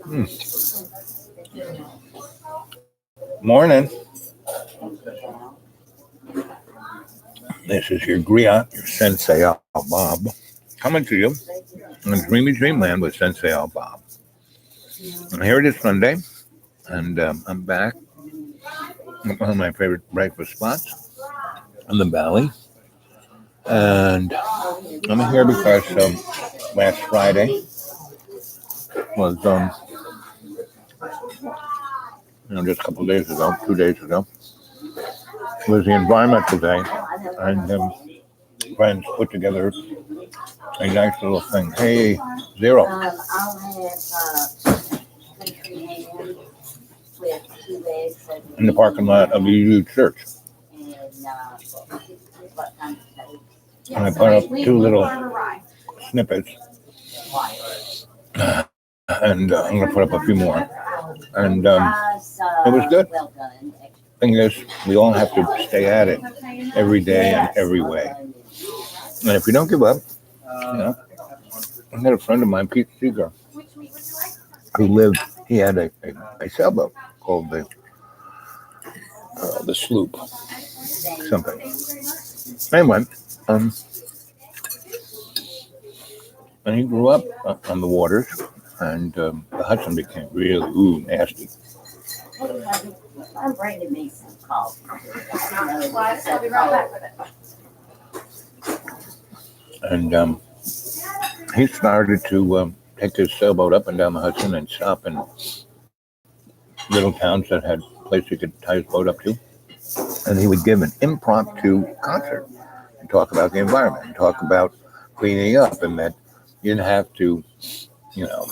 Hmm. Morning. This is your griot, your Sensei Al Bob, coming to you in Dreamy Dreamland with Sensei Al Bob. And here it is Sunday, and I'm back at one of my favorite breakfast spots in the valley. And I'm here because last Friday was, just a couple of days ago, 2 days ago, was the Environmental Day. And friends put together a nice little thing. Hey, Zero. In the parking lot of the UU Church. And I put up two little snippets. And I'm going to put up a few more. And it was good. Thing is, we all have to stay at it every day and every way. And if we don't give up, I had a friend of mine, Pete Seeger, who he had a sailboat called the Sloop, something. Anyway, and he grew up on the waters, and the Hudson became really nasty. I'm bringing me some coffee. I'll be right back with it. And he started to take his sailboat up and down the Hudson and stop in little towns that had a place he could tie his boat up to. And he would give an impromptu concert and talk about the environment and talk about cleaning up, and that you didn't have to,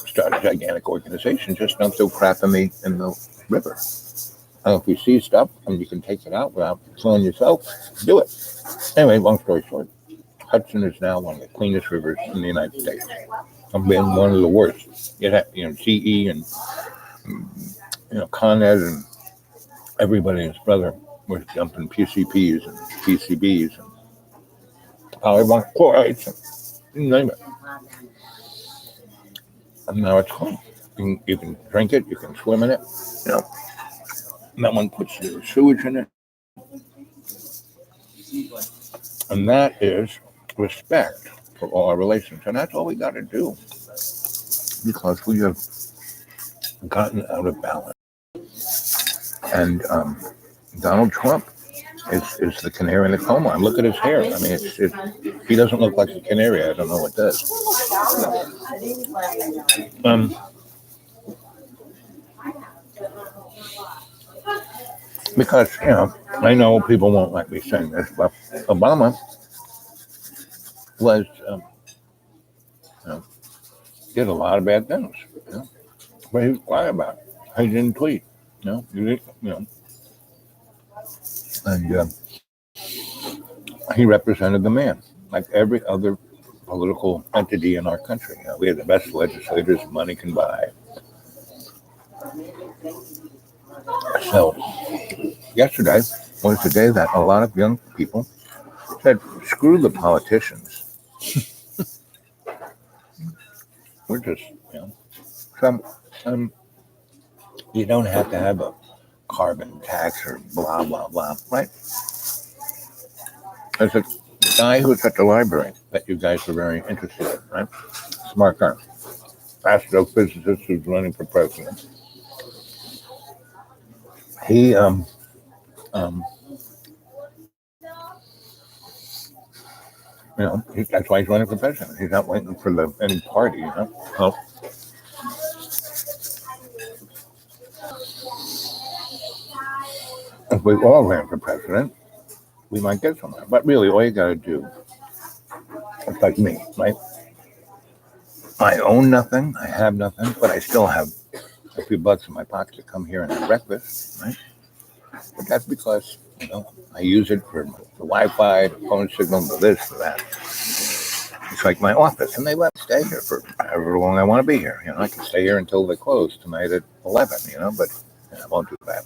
start a gigantic organization. Just don't throw crap in the river. And if you see stuff and you can take it out without killing yourself, do it. Anyway, long story short, Hudson is now one of the cleanest rivers in the United States. I've been one of the worst. GE and Con Ed and everybody and his brother was dumping PCPs and PCBs and polyvinyl chlorides and you name it. And now it's clean. You can drink it, you can swim in it. No one puts their sewage in it. And that is respect for all our relations. And that's all we got to do. Because we have gotten out of balance. And Donald Trump is the canary in the coal mine. Look at his hair. I mean, he doesn't look like a canary. I don't know what does. Because, I know people won't like me saying this, but Obama was, did a lot of bad things, but he was quiet about it. He didn't tweet, and he represented the man, like every other political entity in our country. We have the best legislators money can buy. So, yesterday was the day that a lot of young people said, screw the politicians. We're just, you don't have to have a carbon tax or blah, blah, blah, right? There's a guy who's at the library that you guys are very interested in, right? Smart guy. Astrophysicist who's running for president. He, that's why he's running for president. He's not waiting for any party, Well, if we all ran for president, we might get somewhere. But really, all you got to do, it's like me, right? I own nothing, I have nothing, but I still have a few bucks in my pocket to come here and have breakfast, right? But that's because, I use it for the Wi-Fi, the phone signal, the this, for that. It's like my office, and they let me stay here for however long I want to be here. I can stay here until they close tonight at 11, but I won't do that.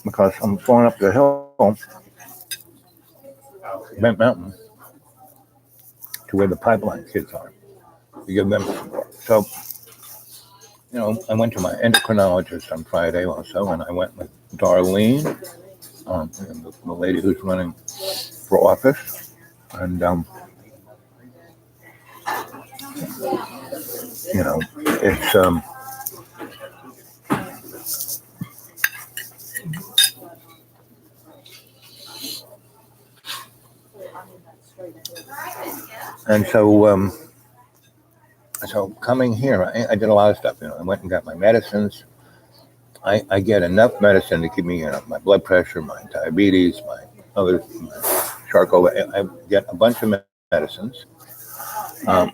Because I'm going up the hill, Bent Mountain, to where the pipeline kids are. To give them support. So I went to my endocrinologist on Friday also, and I went with Darlene, and the lady who's running for office, and it's and so coming here, I did a lot of stuff. I went and got my medicines. I get enough medicine to keep me, my blood pressure, my diabetes, my other charcoal. I get a bunch of medicines, um,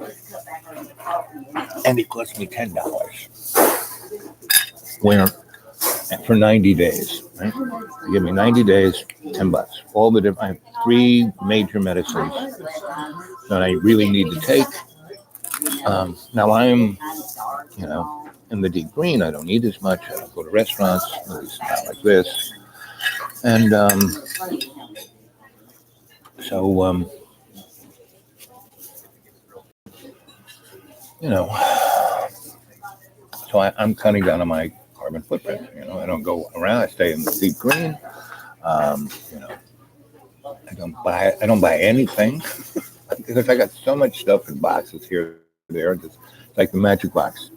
and it cost me $10. Where for 90 days, right? You give me 90 days, $10. All the different, I have 3 major medicines that I really need to take. Now I'm, in the deep green. I don't eat as much. I don't go to restaurants, at least not like this. And so, you know, so I'm cutting down on my carbon footprint. I don't go around. I stay in the deep green. Um, you know, I don't buy anything because I got so much stuff in boxes here, there. Just like the magic box,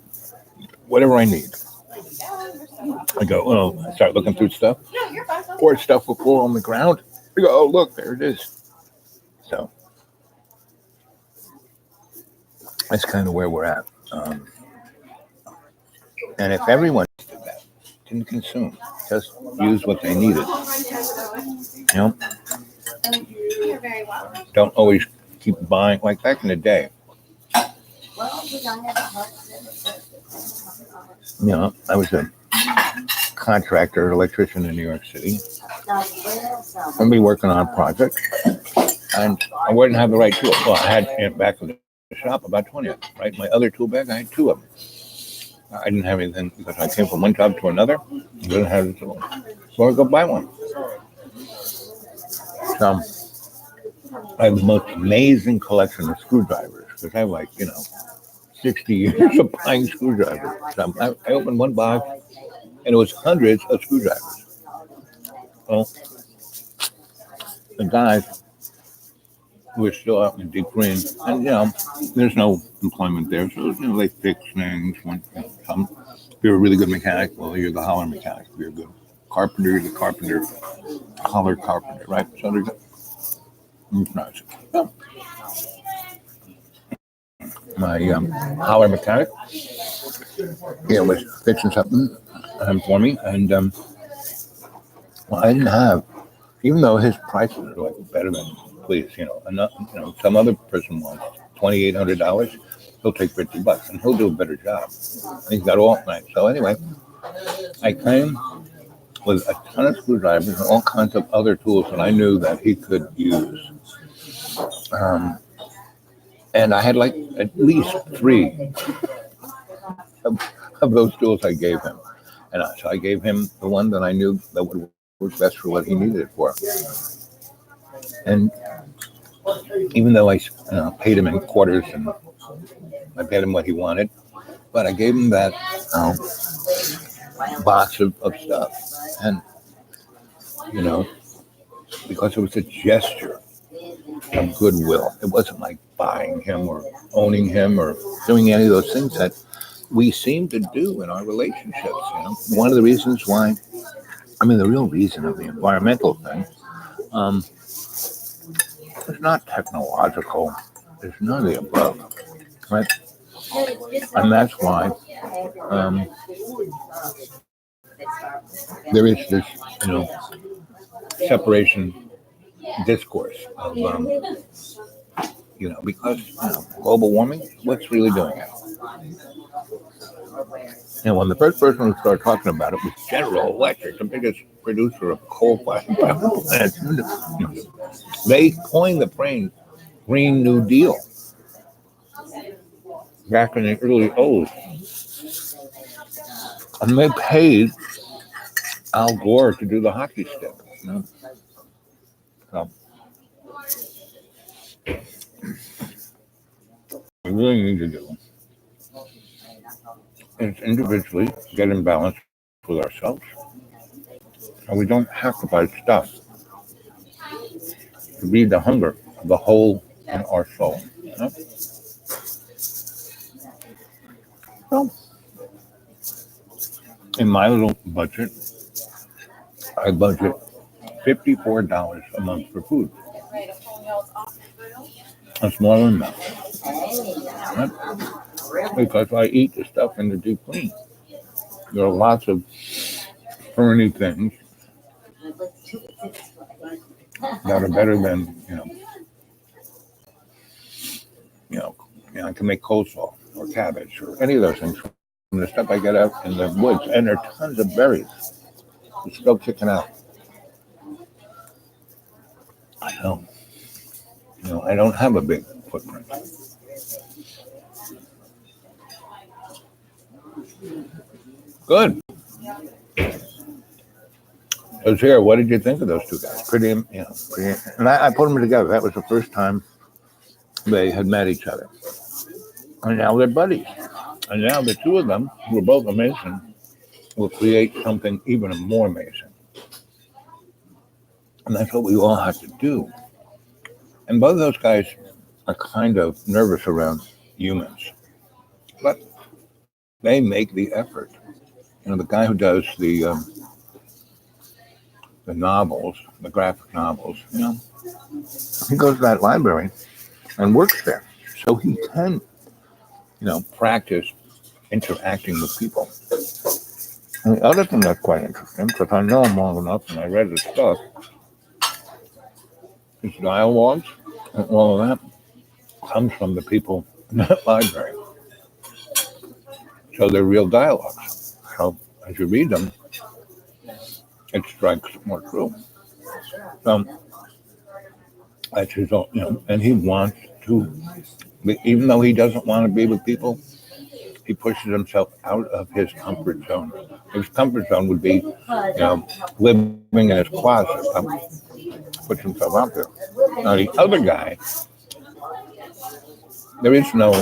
whatever I need. I go, I start looking through stuff, or stuff will fall on the ground. I go, oh look, there it is. So that's kind of where we're at. And if everyone did that, didn't consume, just use what they needed, don't always keep buying. Like back in the day, I was a contractor, electrician in New York City. I'd be working on a project, and I wouldn't have the right tool. Well, I had back in the shop about 20 of them, right? My other tool bag, I had 2 of them. I didn't have anything because I came from one job to another. I didn't have the tool. So I go buy one. So I have the most amazing collection of screwdrivers because I have 60 years of buying screwdrivers. So I opened one box and it was hundreds of screwdrivers. Well, the guys who are still out in deep green, and there's no employment there, so they fix things. Some, if you're a really good mechanic, well, you're the holler mechanic. If you're a good carpenter, you're the carpenter, holler carpenter, right? So there's nice. So, my holler mechanic, was fixing something for me, and I didn't have, even though his prices are better than please, enough, some other person wants $2,800, he'll take $50 and he'll do a better job. And he's got all night. So anyway, I came with a ton of screwdrivers and all kinds of other tools that I knew that he could use. And I had at least 3 of those tools I gave him. And so I gave him the one that I knew that would work best for what he needed it for. And even though I paid him in quarters and I paid him what he wanted, but I gave him that box of stuff. And, because it was a gesture of goodwill. It wasn't like buying him or owning him or doing any of those things that we seem to do in our relationships. One of the reasons why, the real reason of the environmental thing, it's not technological. It's none of the above, right? And that's why there is this, separation discourse of, because global warming, what's really doing it? And when the first person who started talking about it was General Electric, the biggest producer of coal-fired power plants. They coined the phrase Green New Deal back in the early '00s. And they paid Al Gore to do the hockey stick. So we really need to do is individually get in balance with ourselves. And we don't have to buy stuff to feed the hunger of the hole in our soul. You know? So, in my little budget, I budget $54 a month for food. That's more than enough. Right? Because I eat the stuff in the deep clean. There are lots of ferny things that are better than, you know, I can make coleslaw or cabbage or any of those things from the stuff I get out in the woods. And there are tons of berries. It's still kicking out. I know. I don't have a big footprint. Good. So here, what did you think of those two guys? Pretty. And I put them together. That was the first time they had met each other. And now they're buddies. And now the two of them, who are both amazing, will create something even more amazing. And that's what we all have to do. And both of those guys are kind of nervous around humans. But they make the effort. The guy who does the novels, the graphic novels, he goes to that library and works there. So he can, practice interacting with people. And the other thing that's quite interesting, because I know him long enough and I read his stuff, his dialogues and all of that comes from the people in that library. So they're real dialogues. So as you read them, it strikes more true. So that's his own, and he wants to, even though he doesn't want to be with people, he pushes himself out of his comfort zone. His comfort zone would be, living in his closet. Puts himself out there. Now the other guy, there is no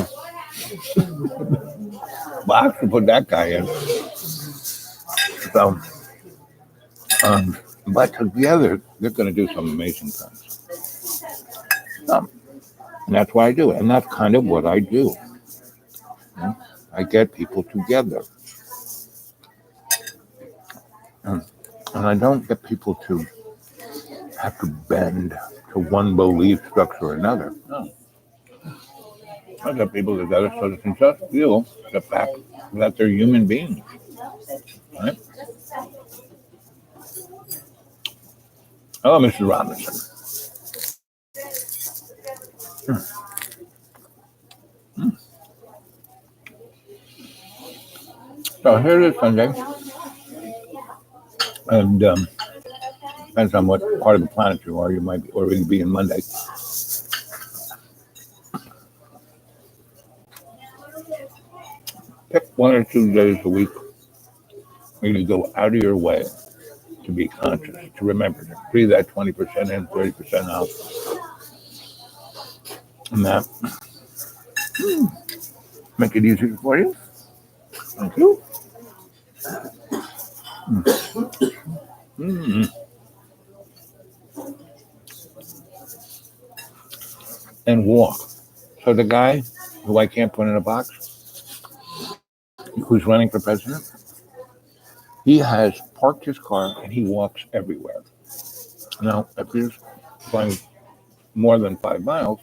box to put that guy in. So, but together they're going to do some amazing things. And that's why I do it, and that's kind of what I do. I get people together. And I don't get people to have to bend to one belief structure or another. No. I get people together so they can just feel the fact that they're human beings. Right? Oh, Mr. Robinson. So here it is Sunday. And depends on what part of the planet you are. You might already be in Monday. Pick 1 or 2 days a week where you go out of your way to be conscious, to remember to breathe that 20% in, 30% out. And that make it easier for you. Thank you. And walk. So the guy who I can't put in a box, who's running for president, he has parked his car and he walks everywhere. Now, if he's going more than 5 miles,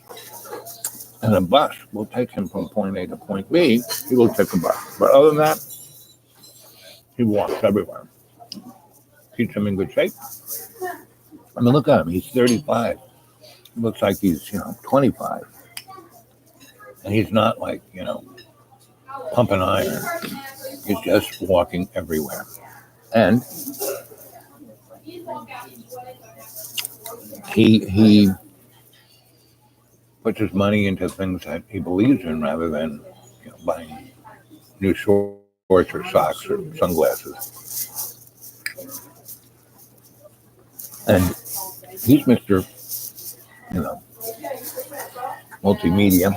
and a bus will take him from point A to point B, he will take a bus. But other than that, he walks everywhere. Keeps him in good shape. I mean, look at him. He's 35. He looks like he's, 25. And he's not like, pumping iron. He's just walking everywhere. And he puts his money into things that he believes in rather than buying new shorts or socks or sunglasses. And he's Mr. Multimedia.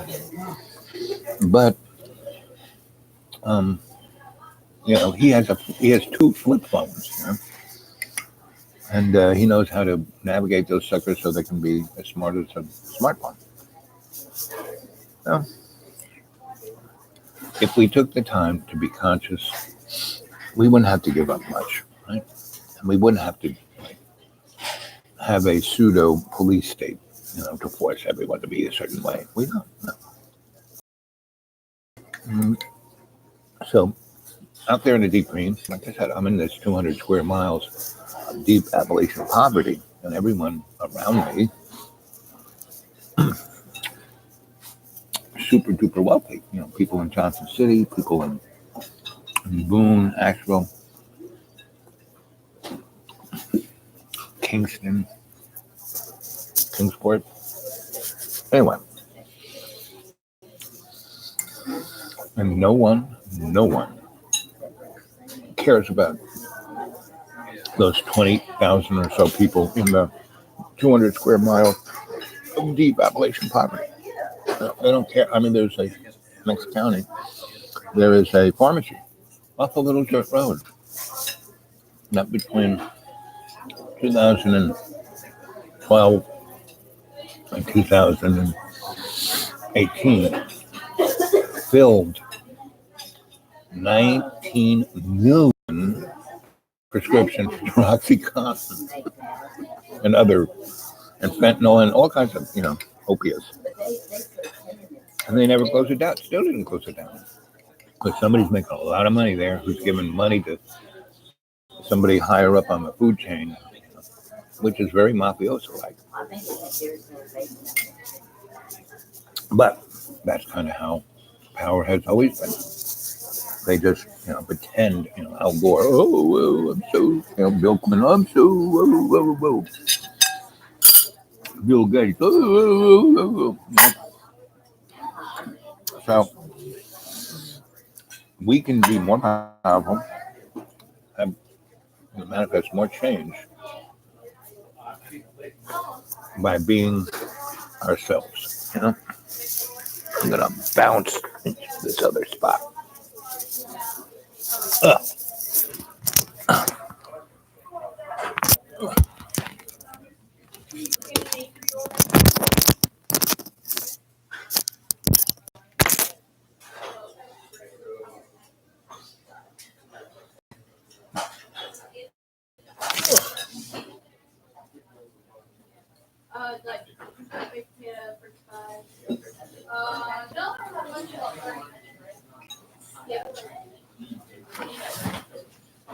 But he has two flip phones, and he knows how to navigate those suckers so they can be as smart as a smartphone. So, if we took the time to be conscious, we wouldn't have to give up much, right? And we wouldn't have to have a pseudo police state, to force everyone to be a certain way. We don't. No. So out there in the deep greens, like I said, I'm in this 200 square miles of deep Appalachian poverty, and everyone around me super duper wealthy. People in Johnson City, people in Boone, Asheville, Kingston, Kingsport. Anyway, and no one cares about those 20,000 or so people in the 200 square mile of deep Appalachian poverty. They don't care. I mean, there's next county, there is a pharmacy off a little dirt road. Not between 2012 and 2018, filled 19 million prescriptions for OxyContin and fentanyl and all kinds of, opiates. And they never closed it down. Still didn't close it down. Because somebody's making a lot of money there who's giving money to somebody higher up on the food chain, which is very mafioso-like. But that's kind of how power has always been. They just, pretend, Al Gore, I'm so, Bill Clinton, I'm so, Bill Gates, So we can be more powerful and manifest more change by being ourselves. I'm gonna bounce into this other spot.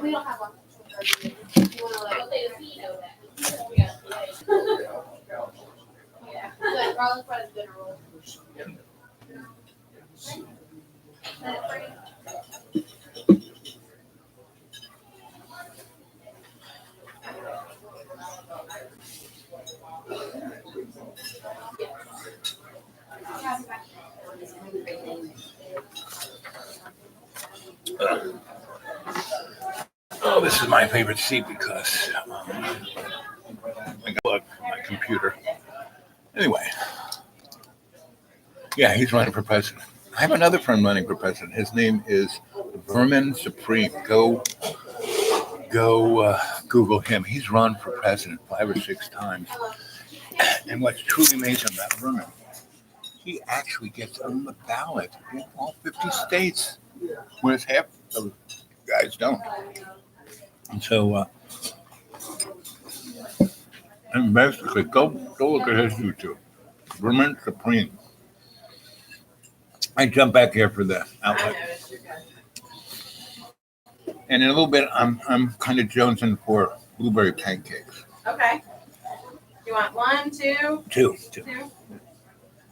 We don't have one. Yeah, garlic bread is dinner roll. Oh, this is my favorite seat because I got plug for my computer. Anyway, yeah, he's running for president. I have another friend running for president. His name is Vermin Supreme. Go Google him. He's run for president 5 or 6 times. And what's truly amazing about Vermin, he actually gets on the ballot in all 50 states, whereas half of guys don't. And so, and basically, go look at his YouTube, Vermin Supreme. I jump back here for the outlet. And in a little bit, I'm kind of jonesing for blueberry pancakes. Okay. You want 1, 2? 2. You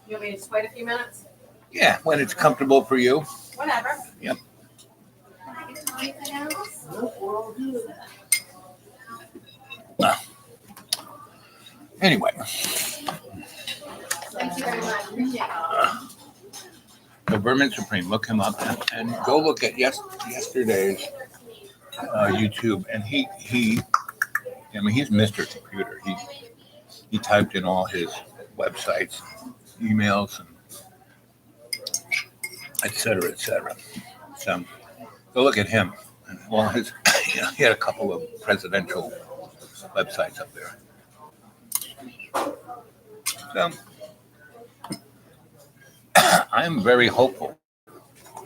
want me to just wait a few minutes? Yeah, when it's comfortable for you. Whatever. Yep. Anyway. Thank you very much. Appreciate it. The Vermin Supreme, look him up and go look at yesterday's YouTube. And he's Mr. Computer. He typed in all his websites, emails, and et cetera, et cetera. So go look at him. Well, he had a couple of presidential websites up there. So I'm very hopeful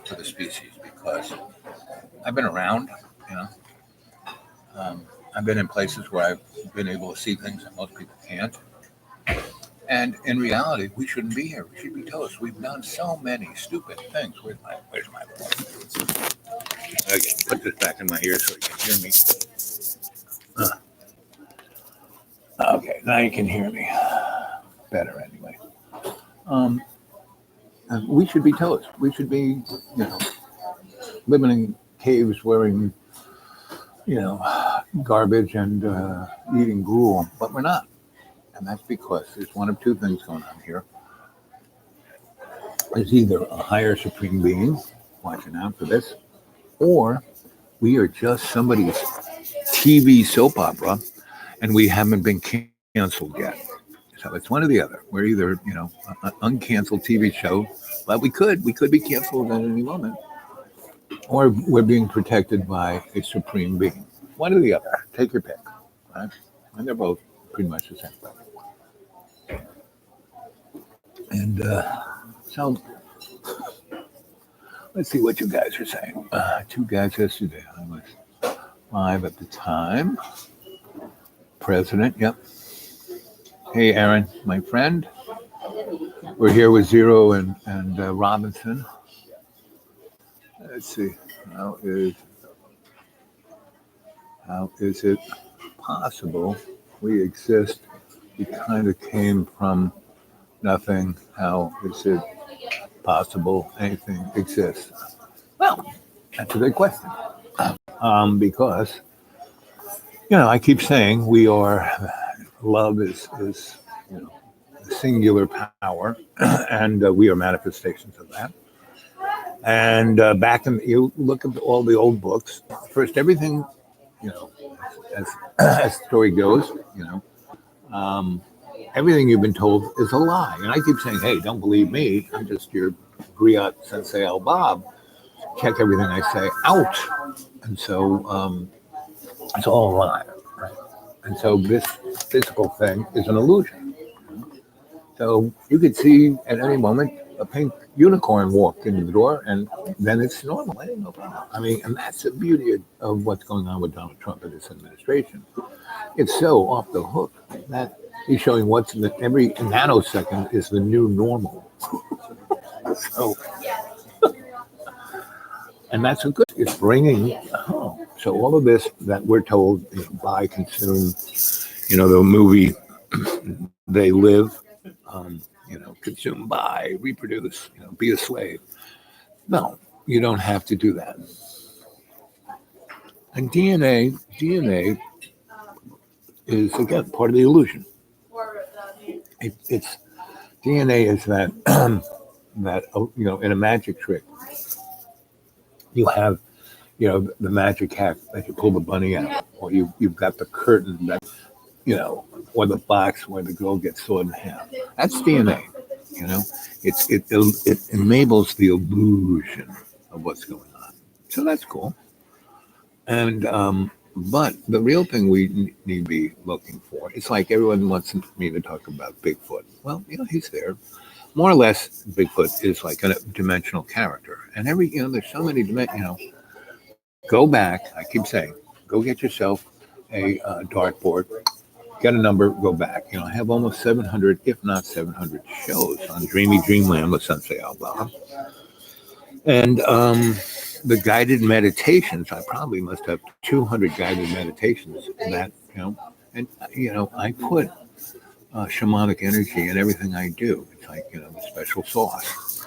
for the species because I've been around, you know. I've been in places where I've been able to see things that most people can't. And in reality, we shouldn't be here. We should be toast. We've done so many stupid things. Where's my phone? Okay, put this back in my ear so you can hear me. Okay, now you can hear me better anyway. We should be toast. We should be, living in caves wearing, garbage and eating gruel, but we're not. And that's because there's one of two things going on here. There's either a higher supreme being watching out for this, or we are just somebody's TV soap opera and we haven't been canceled yet. So it's one or the other. We're either, an uncanceled TV show, but we could be canceled at any moment, or we're being protected by a supreme being. One or the other. Take your pick, right? And they're both pretty much the same thing. And so let's see what you guys are saying. 2 guys yesterday. I was 5 at the time. President, yep. Hey, Aaron, my friend. We're here with Zero and Robinson. Let's see. How is it possible we exist? We kind of came from nothing. How is it possible anything exists? Well, that's a good question. Because, I keep saying we are, love is singular power, and we are manifestations of that. And back in, you look at all the old books, first, everything, as the story goes, everything you've been told is a lie. And I keep saying, hey, don't believe me. I'm just your griot sensei Al Bob. Check everything I say out. And so it's all a lie. Right? And so this physical thing is an illusion. So you could see at any moment a pink unicorn walk in the door, and then it's normal. Ain't no problem. I mean, and that's the beauty of what's going on with Donald Trump and his administration. It's so off the hook that he's showing what's every nanosecond is the new normal. So, and that's a good. It's bringing. Oh, so all of this that we're told, buy, consume, the movie, they live. Consume, buy, reproduce, be a slave. No, you don't have to do that. And DNA is, again, part of the illusion. It's DNA is that, in a magic trick, you have, the magic hack that you pull the bunny out, or you've got the curtain that, or the box where the girl gets sawed in half. That's DNA. It enables the illusion of what's going on. So that's cool. And but the real thing we need to be looking for, it's like everyone wants me to talk about Bigfoot. Well, he's there. More or less, Bigfoot is like a dimensional character. And there's so many dimensions, go back, I keep saying, go get yourself a dartboard, get a number, go back. I have almost 700, if not 700 shows on Dreamy Dreamland with Sensei Al Bob. And the guided meditations, I probably must have 200 guided meditations that, and, I put shamanic energy in everything I do. It's like, a special sauce.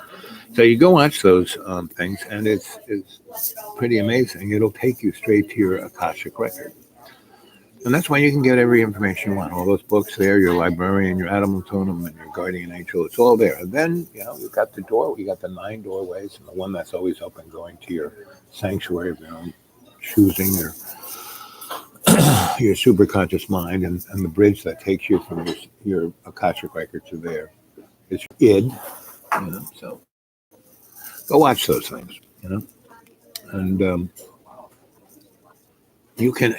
So you go watch those things, and it's pretty amazing. It'll take you straight to your Akashic record. And that's why you can get every information you want. All those books there, your librarian, your animal totem, and your guardian angel, it's all there. And then, you've got the door, you got the 9 doorways, and the one that's always open going to your sanctuary of your own choosing, your superconscious mind, and the bridge that takes you from your Akashic record to there is your id. So go watch those things, and you can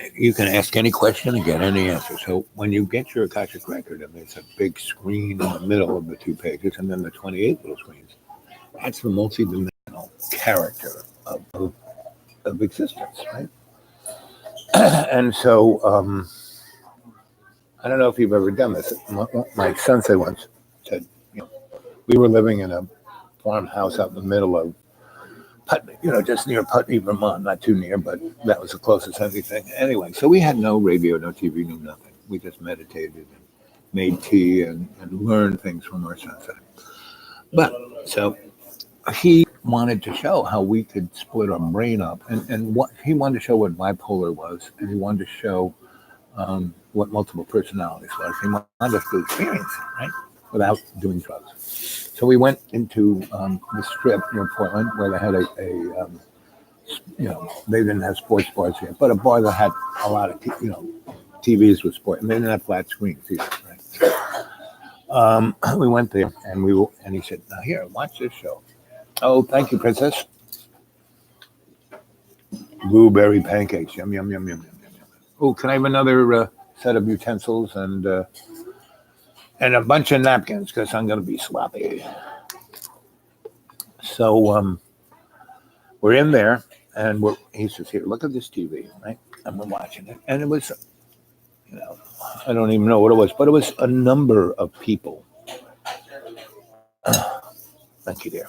ask any question and get any answer. So when you get your Akashic record, and there's a big screen in the middle of the 2 pages, and then the 28 little screens, that's the multidimensional character of existence, right? And so I don't know if you've ever done this. My sensei once said, we were living in a farmhouse out in the middle of Putney, just near Putney, Vermont, not too near, but that was the closest anything. Anyway, so we had no radio, no TV, no nothing. We just meditated and made tea and learned things from our sensei. But so he wanted to show how we could split our brain up, and what he wanted to show what bipolar was, and he wanted to show what multiple personalities was. He wanted us to experience it, right, without doing drugs. So we went into the strip near Portland where they had they didn't have sports bars yet, but a bar that had a lot of, TVs with sport, and they didn't have flat screens either, right? We went there, and he said, "Now here, watch this show." Oh, thank you, princess. Blueberry pancakes, yum yum yum yum yum yum. Oh, can I have another set of utensils and a bunch of napkins because I'm going to be sloppy. So we're in there, and he says, "Here, look at this TV," right? And we're watching it, and it was, I don't even know what it was, but it was a number of people. Thank you, dear.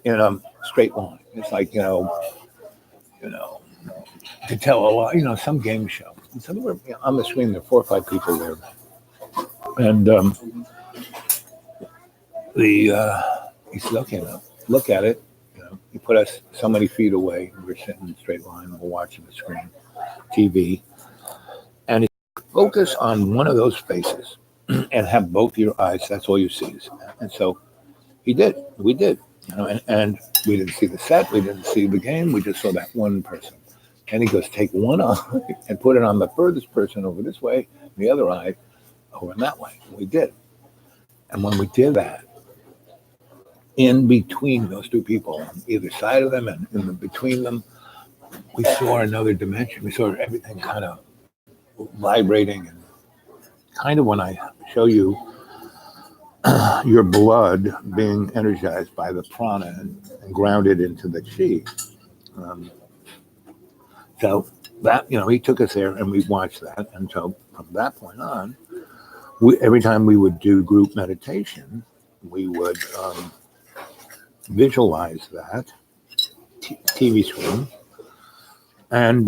In a straight line. It's like to tell a lot, some game show. And so we're on the screen. There are 4 or 5 people there, and he said, "Okay, now look at it." He put us so many feet away. We're sitting in a straight line. We're watching the screen, TV, and he said, focus on one of those faces and have both your eyes. That's all you see. And so he did. We did. And we didn't see the set. We didn't see the game. We just saw that one person. And he goes, take one eye and put it on the furthest person over this way, the other eye over that way. And we did. And when we did that, in between those 2 people, on either side of them and in between them, we saw another dimension. We saw everything kind of vibrating, and kind of when I show you your blood being energized by the prana and grounded into the chi. So that, he took us there and we watched that. And so from that point on, every time we would do group meditation, we would visualize that TV screen and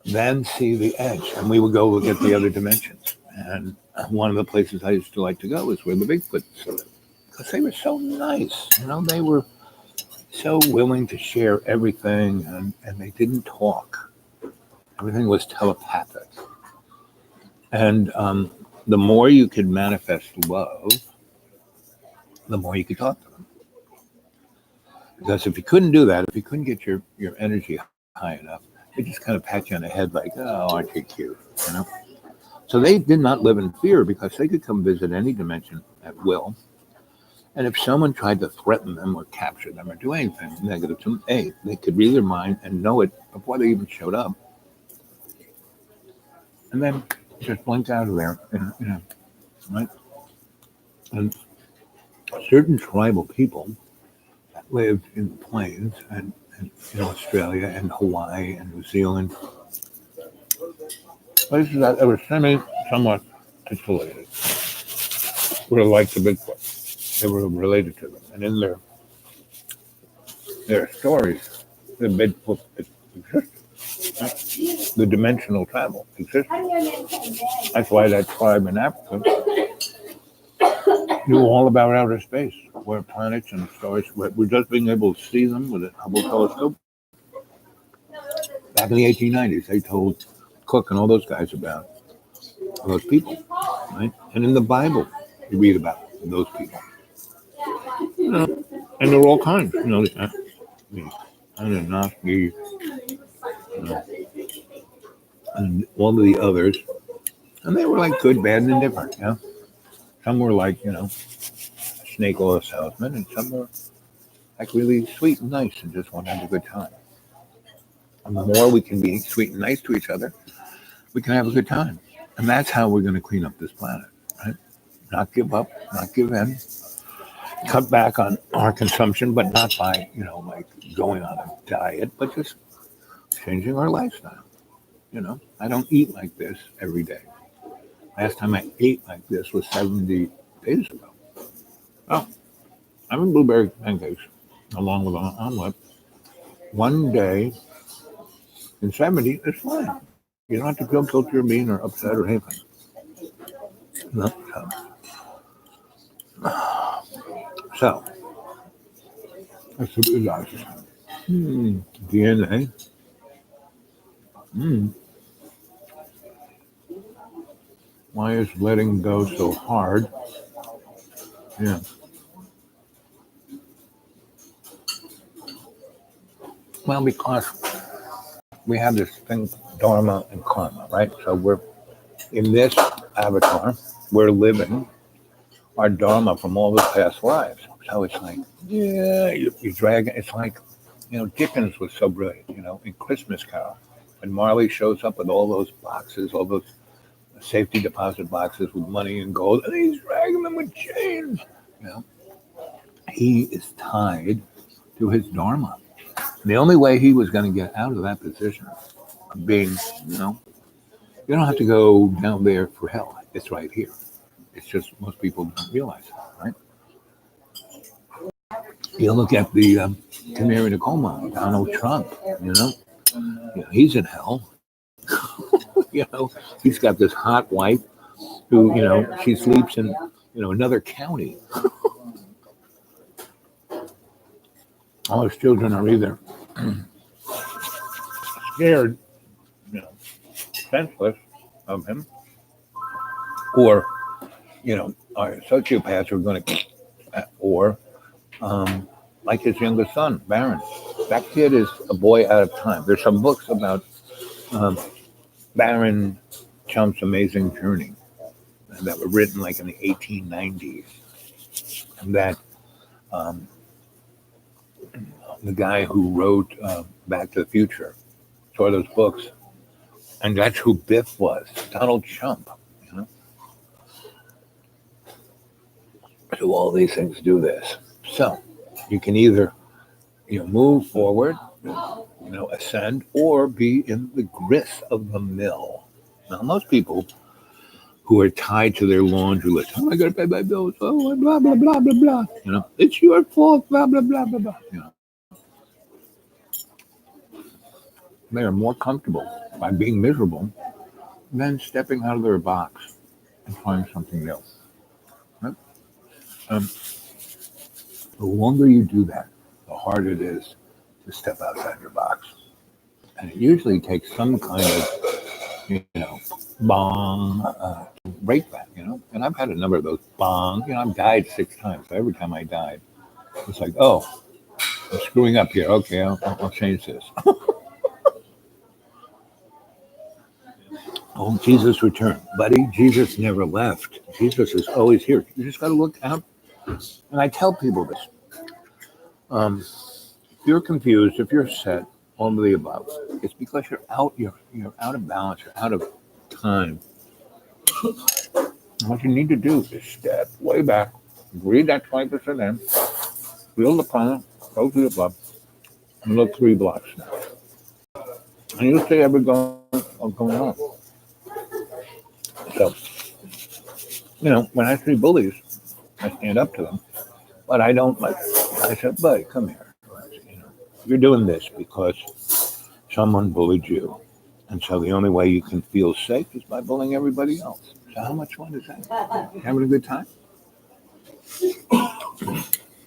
then see the edge, and we would go look at the other dimensions. And one of the places I used to like to go is where the Bigfoots lived, because they were so nice. They were so willing to share everything, and they didn't talk. Everything was telepathic. And the more you could manifest love, the more you could talk to them. Because if you couldn't do that, if you couldn't get your energy high enough, they just kind of pat you on the head like, "Oh, aren't you cute?" So they did not live in fear, because they could come visit any dimension at will. And if someone tried to threaten them or capture them or do anything negative to them, they could read their mind and know it before they even showed up. And then just blink out of there, right? And certain tribal people that lived in the plains and in Australia and Hawaii and New Zealand, places that were somewhat isolated, were like the Bigfoot. They were related to them, and in their stories, the Bigfoot existed. The dimensional travel existed. That's why that tribe in Africa knew all about outer space, where planets and stars were just being able to see them with a Hubble telescope. Back in the 1890s, they told Cook and all those guys about those people, right? And in the Bible, you read about those people. And there were all kinds, Anunnaki, and all of the others. And they were like good, bad, and indifferent, Some were like, snake oil salesmen, and some were like really sweet and nice and just wanted to have a good time. And the more we can be sweet and nice to each other, we can have a good time. And that's how we're going to clean up this planet, right? Not give up, not give in, cut back on our consumption, but not by, like going on a diet, but just changing our lifestyle. I don't eat like this every day. Last time I ate like this was 70 days ago. Oh, I'm in blueberry pancakes along with an omelet. One day in 70 is fine. You don't have to feel guilty or mean or upset or anything. No. So that's a good digestion. DNA. Why is letting go so hard? Yeah. Well, because we have this thing, dharma and karma, right? So we're in this avatar, we're living our dharma from all the past lives. So it's like, you drag it. It's like, Dickens was so brilliant, in Christmas Carol. When Marley shows up with all those boxes, all those safety deposit boxes with money and gold, and he's dragging them with chains. He is tied to his dharma. And the only way he was going to get out of that position of being, you don't have to go down there for hell. It's right here. It's just most people don't realize it, right? You look at the canary in the coal mine, Donald Trump, he's in hell. He's got this hot wife who, she sleeps in, another county. All his children are either scared, senseless of him, or, are sociopaths who are going to, or like his youngest son, Barron. That kid is a boy out of time. There's some books about Barron Chump's amazing journey that were written like in the 1890s. And that the guy who wrote Back to the Future saw those books, and that's who Biff was, Donald Trump. So all these things do this. So you can either, move forward, ascend, or be in the grist of the mill. Now, most people who are tied to their laundry list, I got to pay my bills, blah, blah, blah, blah, blah. It's your fault, blah, blah, blah, blah, blah. They are more comfortable by being miserable than stepping out of their box and trying something new. Right? The longer you do that, the harder it is to step outside your box. And it usually takes some kind of, bong to break that, And I've had a number of those bong. I've died 6 times. So every time I died, it's like, oh, I'm screwing up here. Okay, I'll change this. Oh, Jesus returned. Buddy, Jesus never left. Jesus is always here. You just got to look out. And I tell people this. If you're confused, if you're set, all of the above, it's because you're out of balance, you're out of time. And what you need to do is step way back, breathe that 20% in, feel the planet, go to the above, and look 3 blocks now. And you'll see every going on. So, when I see bullies, I stand up to them, but I don't I said, buddy, come here. You're doing this because someone bullied you. And so the only way you can feel safe is by bullying everybody else. So how much fun is that? Having a good time?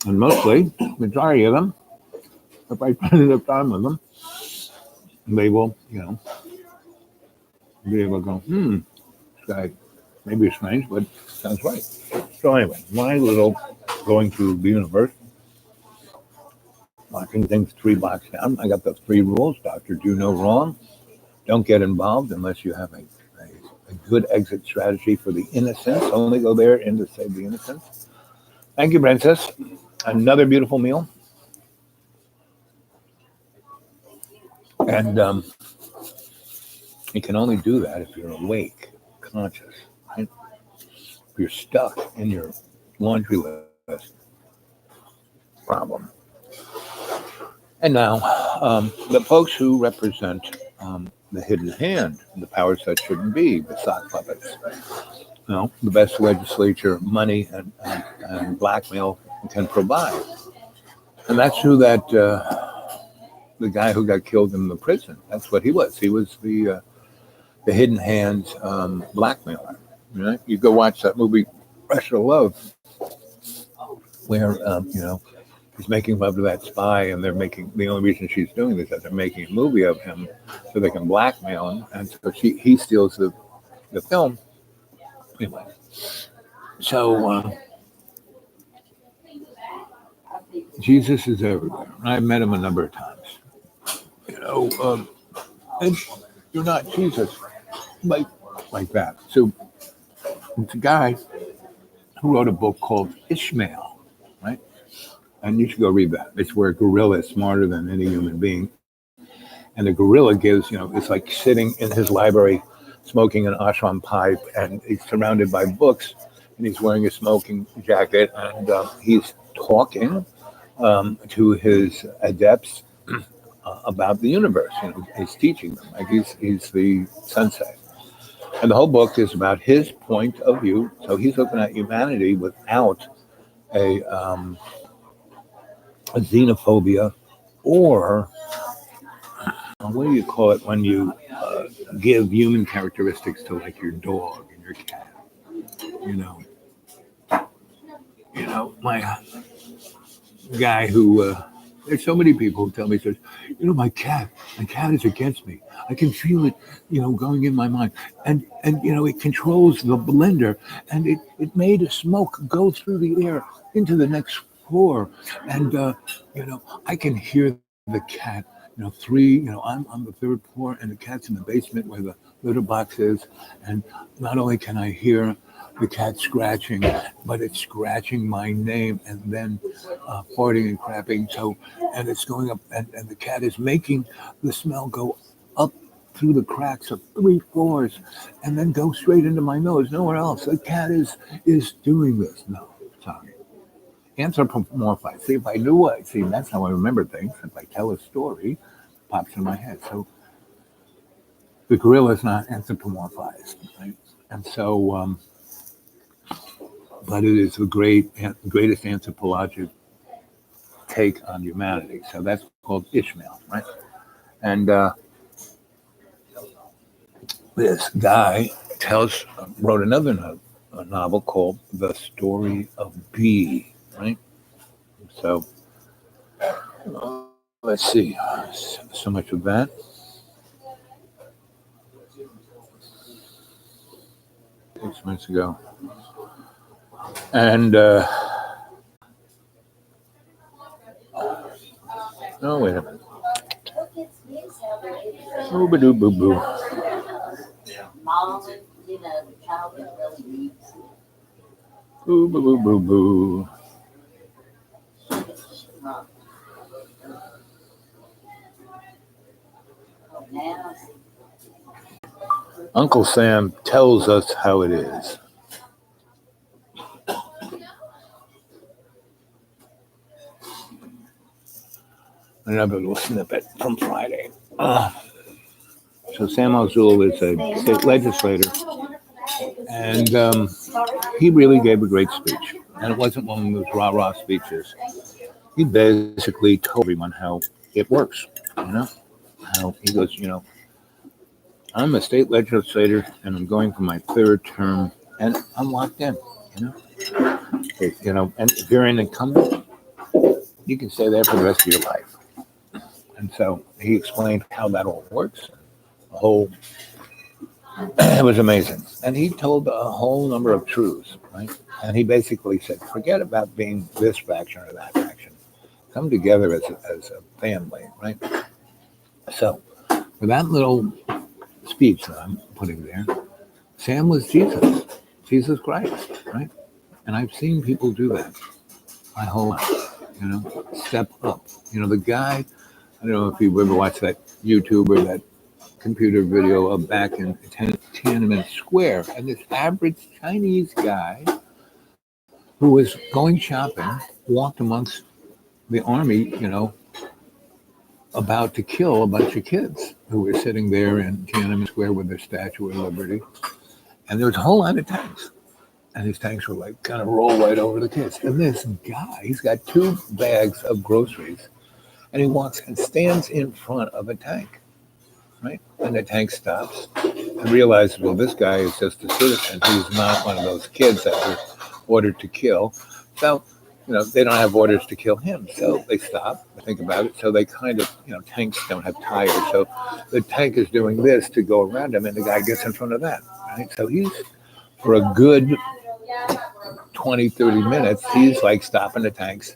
And mostly, majority of them, if I spend enough time with them, they will, be able to go, this guy maybe it's strange, but sounds right. So anyway, my little going through the universe, watching things 3 blocks down. I got the 3 rules. Doctor, do no wrong. Don't get involved unless you have a good exit strategy for the innocents. Only go there in to save the innocents. Thank you, Princess. Another beautiful meal. And you can only do that if you're awake, conscious. Right? If you're stuck in your laundry list, problem. And now, the folks who represent the hidden hand, the powers that shouldn't be, the sock puppets, the best legislature, money, and blackmail can provide. And that's who the guy who got killed in the prison, that's what he was. He was the hidden hand blackmailer. Right? You go watch that movie, Russia Love, where, he's making love to that spy, and the only reason she's doing this is they're making a movie of him so they can blackmail him. And so he steals the film. Anyway, so Jesus is everywhere. I've met him a number of times. And you're not Jesus, like that. So it's a guy who wrote a book called Ishmael, right? And you should go read that. It's where a gorilla is smarter than any human being. And the gorilla gives, it's like sitting in his library smoking an ashram pipe, and he's surrounded by books, and he's wearing a smoking jacket, and he's talking to his adepts about the universe. He's teaching them, like he's the sensei. And the whole book is about his point of view. So he's looking at humanity without a xenophobia, or what do you call it when you give human characteristics to, like, your dog and your cat? My guy who there's so many people who tell me, says, my cat is against me. I can feel it, going in my mind, and it controls the blender, and it made a smoke go through the air into the next floor, and I can hear the cat. I'm on the third floor, and the cat's in the basement where the litter box is, and not only can I hear the cat scratching, but it's scratching my name, and then farting and crapping. So, and it's going up, and the cat is making the smell go up through the cracks of 3 floors, and then go straight into my nose, nowhere else. The cat is doing this. No, sorry. Anthropomorphize. See, if I knew what, that's how I remember things. If I tell a story, it pops in my head. So the gorilla is not anthropomorphized, right? And so, but it is the greatest anthropologic take on humanity. So that's called Ishmael, right? And this guy wrote another novel called The Story of B, right? So let's see. So much of that. 6 months ago. And oh, wait a minute. Oh, boo boo boo. Boo boo boo boo boo. Uncle Sam tells us how it is. Another little snippet from Friday. So Sam Azul is a state legislator, and he really gave a great speech. And it wasn't one of those rah-rah speeches. He basically told everyone how it works, how he goes, I'm a state legislator, and I'm going for my 3rd term, and I'm locked in, and if you're an incumbent, you can stay there for the rest of your life. And so he explained how that all works. It was amazing. And he told a whole number of truths, right? And he basically said, forget about being this faction or that faction. Come together as a family, right? So for that little speech that I'm putting there, Sam was Jesus Christ, right? And I've seen people do that my whole life, step up. The guy don't know if you've ever watched that YouTube or that computer video of back in Tiananmen Square, and this average Chinese guy who was going shopping walked amongst the army, about to kill a bunch of kids who were sitting there in Tiananmen Square with their Statue of Liberty. And there was a whole lot of tanks. And these tanks were like kind of roll right over the kids. And this guy, he's got 2 bags of groceries. And he walks and stands in front of a tank, right? And the tank stops and realizes, well, this guy is just a citizen. He's not one of those kids that were ordered to kill. So, they don't have orders to kill him. So they stop, think about it. So they kind of, tanks don't have tires. So the tank is doing this to go around him, and the guy gets in front of that, right? So he's, for a good 20, 30 minutes, he's like stopping the tanks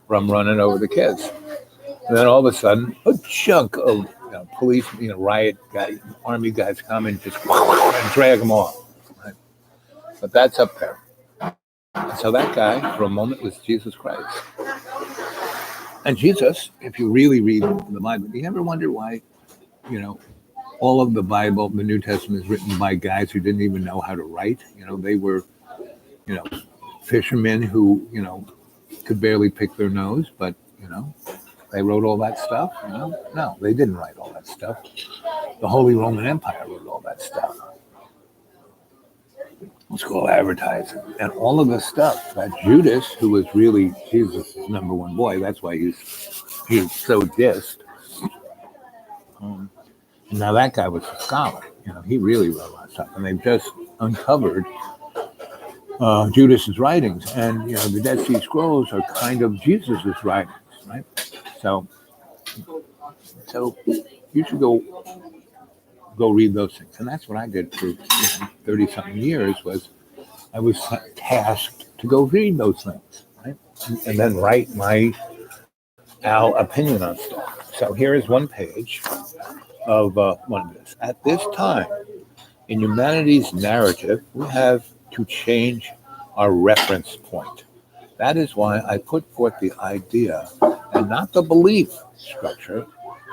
from running over the kids. And then all of a sudden, a chunk of police, riot guys, army guys come and just and drag them off. Right? But that's up there. So that guy, for a moment, was Jesus Christ. And Jesus, if you really read the Bible, do you ever wonder why, all of the Bible, the New Testament is written by guys who didn't even know how to write? They were, fishermen who, could barely pick their nose, but, they wrote all that stuff. No, they didn't write all that stuff. The Holy Roman Empire wrote all that stuff. It's called advertising. And all of the stuff that Judas, who was really Jesus' number one boy, that's why he's so dissed. Now that guy was a scholar. He really wrote a lot of stuff. And they've just uncovered Judas's writings. And, the Dead Sea Scrolls are kind of Jesus's writings, right? So you should go read those things. And that's what I did for 30-something years. Was I was tasked to go read those things, right? And then write my opinion on stuff. So here is one page of one of this. At this time, in humanity's narrative, we have to change our reference point. That is why I put forth the idea and not the belief structure.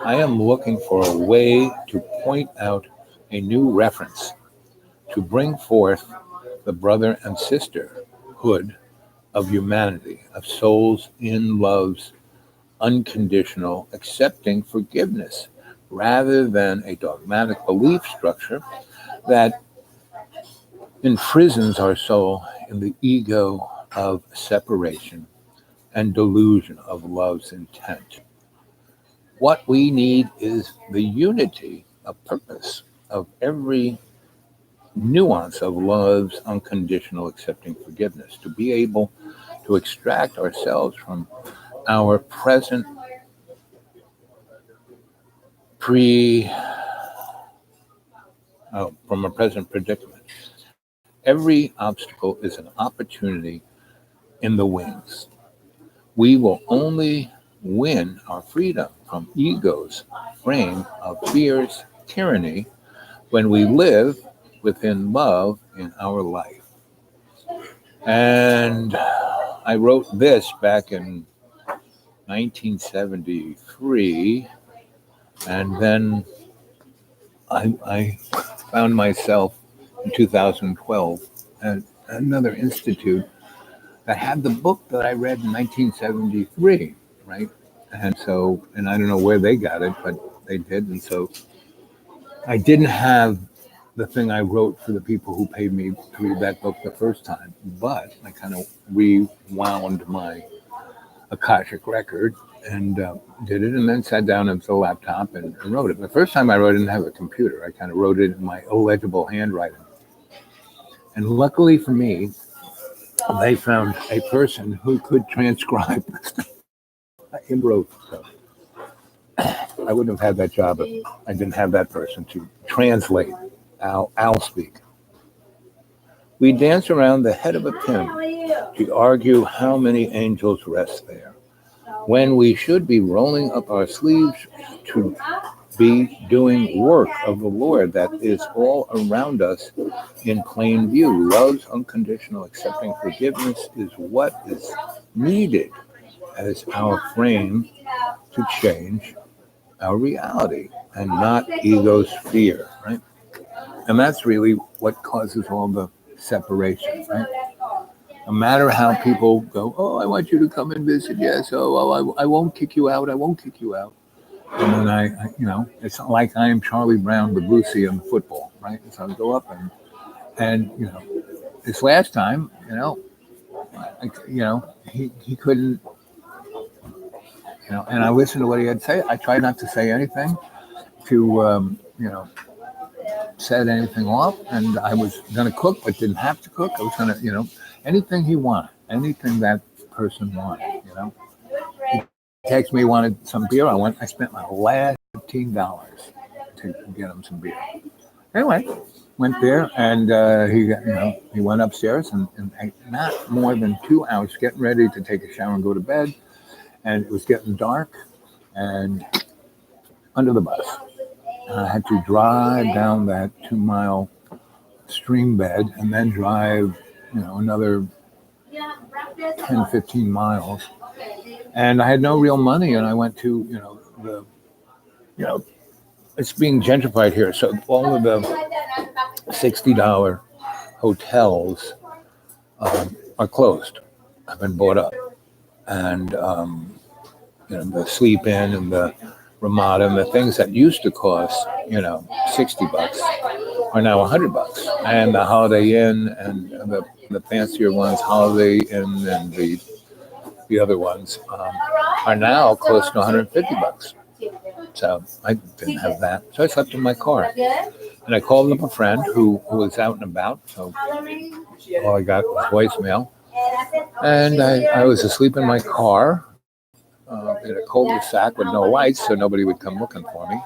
I am looking for a way to point out a new reference, to bring forth the brother and sisterhood of humanity, of souls in love's unconditional, accepting forgiveness, rather than a dogmatic belief structure that imprisons our soul in the ego of separation and delusion of love's intent. What we need is the unity of purpose of every nuance of love's unconditional accepting forgiveness, to be able to extract ourselves from our present from a present predicament. Every obstacle is an opportunity in the wings. We will only win our freedom from ego's frame of fierce tyranny when we live within love in our life. And I wrote this back in 1973, and then I found myself in 2012 at another institute that had the book that I read in 1973, right? And I don't know where they got it, but they did. And so I didn't have the thing I wrote for the people who paid me to read that book the first time, but I kind of rewound my Akashic record and did it, and then sat down at the laptop and wrote it. The first time I wrote, I didn't have a computer. I kind of wrote it in my illegible handwriting. And luckily for me, they found a person who could transcribe the stuff I wrote. So I wouldn't have had that job if I didn't have that person to translate Al speak. We dance around the head of a pin to argue how many angels rest there, when we should be rolling up our sleeves to be doing work of the Lord that is all around us in plain view. Love's unconditional accepting forgiveness is what is needed as our frame to change our reality and not ego's fear, right? And that's really what causes all the separation, right? No matter how people go, oh, I want you to come and visit. Yes. I won't kick you out. I won't kick you out. And then it's not like I am Charlie Brown with Lucy in football, right? So I go up and this last time, he couldn't, and I listened to what he had to say. I tried not to say anything to, set anything off, and I was going to cook, but didn't have to cook. I was going to, anything he wanted, anything that person wanted, He texted me, wanted some beer. I spent my last $15 to get him some beer. Anyway, went there, and he went upstairs, and not more than 2 hours getting ready to take a shower and go to bed, and it was getting dark, and under the bus. I had to drive down that 2-mile stream bed and then drive, another 10, 15 miles. And I had no real money. And I went to, it's being gentrified here. So all of the $60 hotels are closed. Have been bought up. And, the Sleep Inn and the Ramada and the things that used to cost, $60 are now $100. And the Holiday Inn and the fancier ones, Holiday Inn and the other ones are now close to $150. So I didn't have that. So I slept in my car. And I called up a friend who was out and about. So all I got was voicemail. And I was asleep in my car in a cul-de-sac with no lights, so nobody would come looking for me.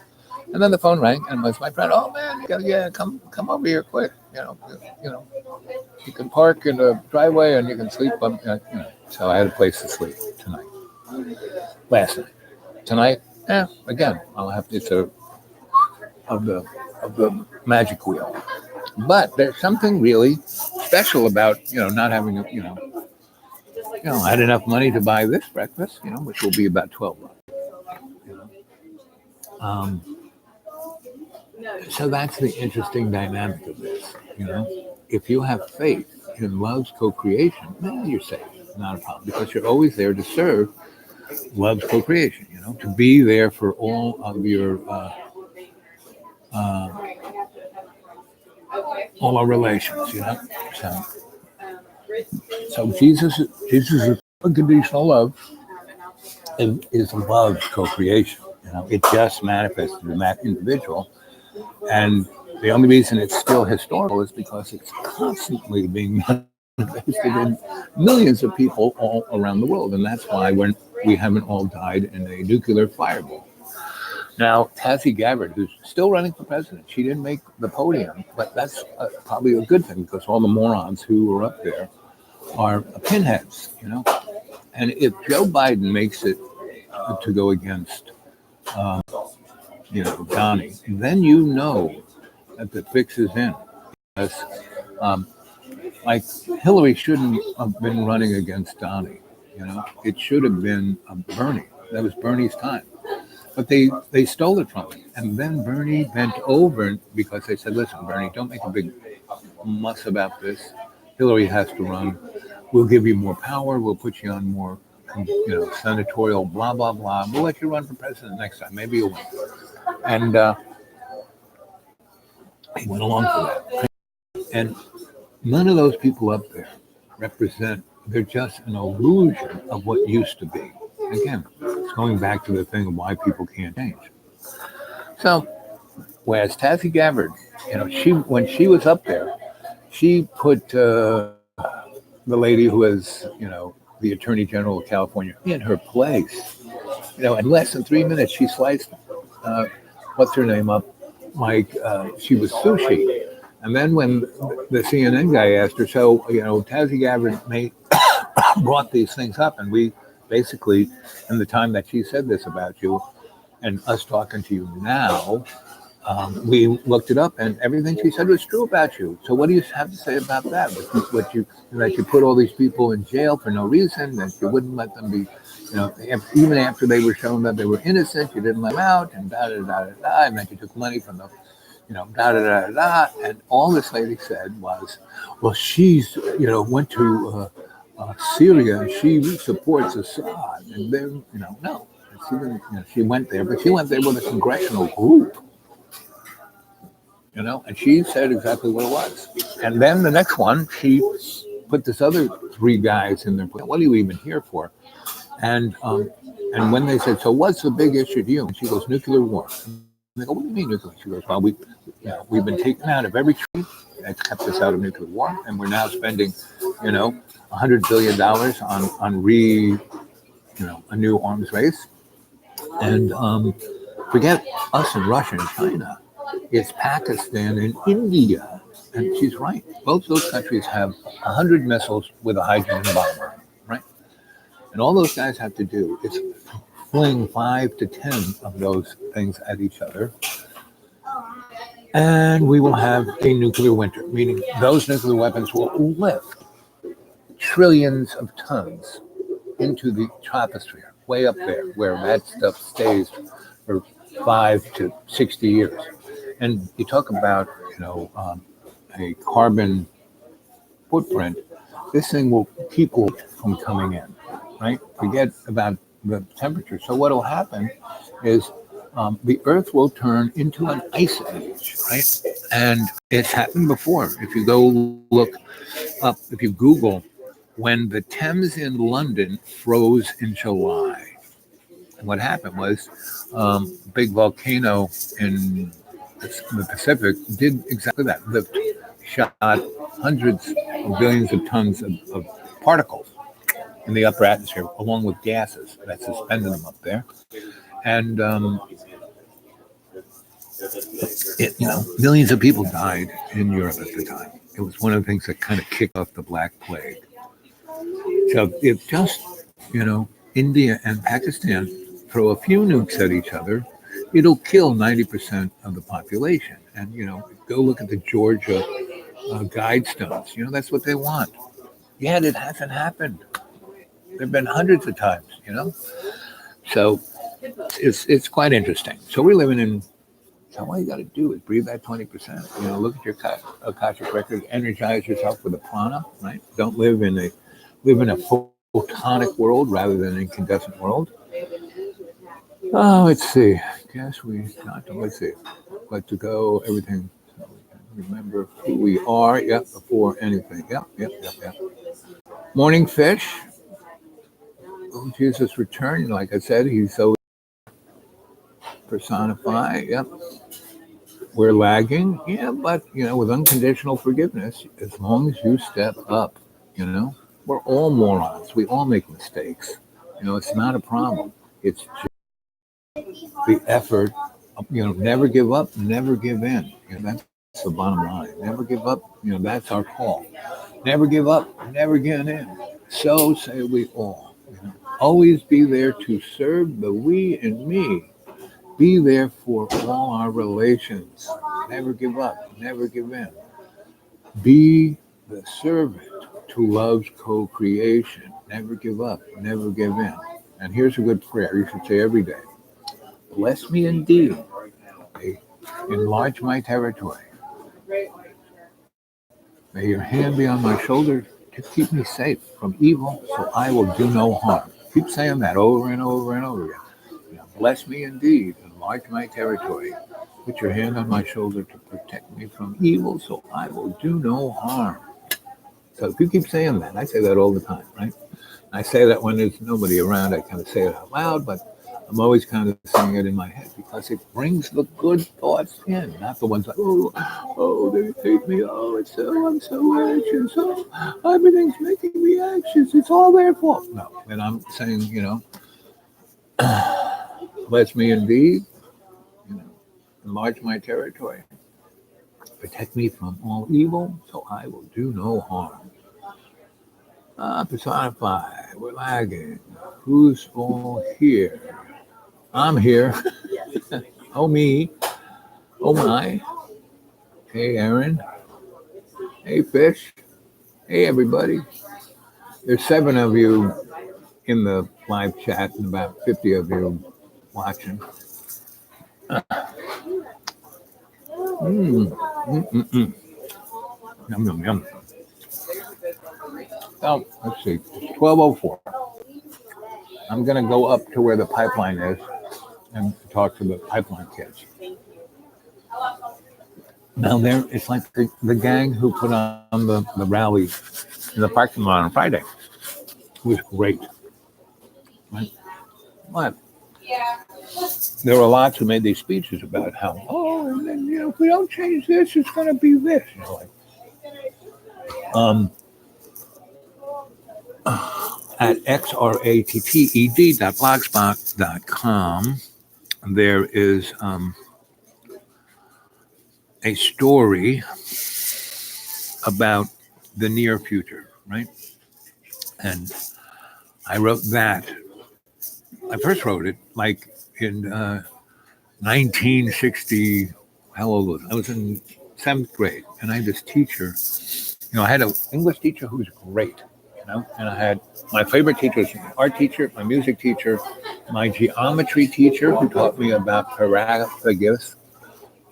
And then the phone rang, and it was my friend. Oh man, come over here quick. You can park in the driveway and you can sleep. So I had a place to sleep tonight. Last night, tonight, again, I'll have to of the magic wheel. But there's something really special about not having I had enough money to buy this breakfast, which will be about $12. So that's the interesting dynamic of this. If you have faith in love's co-creation, then you're safe, not a problem, because you're always there to serve love's co-creation. To be there for all of your all our relations. So Jesus is unconditional love, and is love's co-creation. It just manifested in that individual, and the only reason it's still historical is because it's constantly being manifested in millions of people all around the world, and that's why we haven't all died in a nuclear fireball. Now, Tassie Gabbard, who's still running for president, she didn't make the podium, but that's probably a good thing because all the morons who are up there are pinheads, And if Joe Biden makes it to go against, Donnie, then that the fix is in. Because, Hillary shouldn't have been running against Donnie. It should have been Bernie. That was Bernie's time. But they stole it from him. And then Bernie bent over because they said, listen, Bernie, don't make a big muss about this. Hillary has to run. We'll give you more power. We'll put you on more, senatorial blah, blah, blah. We'll let you run for president next time. Maybe you'll win. And he went along for that. And none of those people up there they're just an illusion of what used to be. Again, it's going back to the thing of why people can't change. So, whereas Tassie Gabbard, when she was up there, she put the lady who was, the Attorney General of California in her place. In less than 3 minutes, she sliced, what's her name up, like she was sushi. And then when the CNN guy asked her, so, Tassie Gabbard brought these things up, and we basically, in the time that she said this about you, and us talking to you now, we looked it up, and everything she said was true about you. So what do you have to say about that? That you put all these people in jail for no reason, that you wouldn't let them be Even after they were shown that they were innocent, you didn't let them out, and da da da da da, and that you took money from them, da da da da. And all this lady said was, well, she's, went to Syria and she supports Assad. And then, no. She went there, but she went there with a congressional group, and she said exactly what it was. And then the next one, she put this other three guys in there. What are you even here for? And when they said, so what's the big issue to you? And she goes, nuclear war. And they go, what do you mean nuclear? She goes, well, we've been taken out of every treaty that's kept us out of nuclear war, and we're now spending, $100 billion on a new arms race. And forget us and Russia and China. It's Pakistan and India. And she's right. Both those countries have 100 missiles with a hydrogen bomber, right? And all those guys have to do is fling 5 to 10 of those things at each other. And we will have a nuclear winter, meaning those nuclear weapons will lift trillions of tons into the troposphere, way up there, where that stuff stays for 5 to 60 years. And you talk about, a carbon footprint. This thing will keep heat from coming in, right? Forget about the temperature. So what will happen is the Earth will turn into an ice age, right? And it's happened before. If you go look up, if you Google when the Thames in London froze in July, what happened was big volcano in the Pacific did exactly that. Shot hundreds of billions of tons of particles in the upper atmosphere, along with gases that suspended them up there. And millions of people died in Europe at the time. It was one of the things that kind of kicked off the Black Plague. So if just, India and Pakistan throw a few nukes at each other, it'll kill 90% of the population. And, go look at the Georgia guide stones. That's what they want. Yet it hasn't happened. There've been hundreds of times, So it's quite interesting. So we're living in. So all you got to do is breathe that 20%. Look at your Akashic record, energize yourself with a prana, right? Don't live in a photonic world rather than an incandescent world. Let's see. Let's see. But to go, everything. So we can remember who we are. Yep, before anything. Yep. Morning fish. Oh, Jesus returned. Like I said, he's so personified. Yep. We're lagging. Yeah, but, with unconditional forgiveness, as long as you step up, we're all morons. We all make mistakes. It's not a problem. It's just the effort. Never give up, never give in. That's the bottom line. Never give up. That's our call. Never give up, never give in. So say we all. Always be there to serve the we and me. Be there for all our relations. Never give up, never give in. Be the servant to love's co-creation. Never give up, never give in. And here's a good prayer you should say every day. Bless me indeed. Enlarge my territory. May your hand be on my shoulder to keep me safe from evil, so I will do no harm. Keep saying that over and over and over again. Bless me indeed. Enlarge my territory. Put your hand on my shoulder to protect me from evil, so I will do no harm. So if you keep saying that, I say that all the time, right? I say that when there's nobody around. I kind of say it out loud, but I'm always kind of saying it in my head because it brings the good thoughts in, not the ones like, oh, they hate me. Oh, I'm so anxious. Oh, everything's making me anxious. It's all their fault. No, and I'm saying, bless me indeed. Enlarge my territory. Protect me from all evil, so I will do no harm. Personify. We're lagging. Who's all here? I'm here. Oh, me. Oh, my. Hey, Aaron. Hey, Fish. Hey, everybody. There's 7 of you in the live chat and about 50 of you watching. Yum, yum, yum. Oh, let's see. It's 12:04. I'm going to go up to where the pipeline is and talk to the pipeline kids. Now, there, it's like the gang who put on the rally in the parking lot on Friday. It was great. Right? What? There were lots who made these speeches about how, oh, and then, if we don't change this, it's going to be this. At xratted.blogspot.com, there is a story about the near future, right? And I wrote that. I first wrote it like in 1960. How old was I? I was in 7th grade, and I had this teacher. I had an English teacher who was great, and I had my favorite teachers: my art teacher, my music teacher, my geometry teacher who taught me about paragraphs,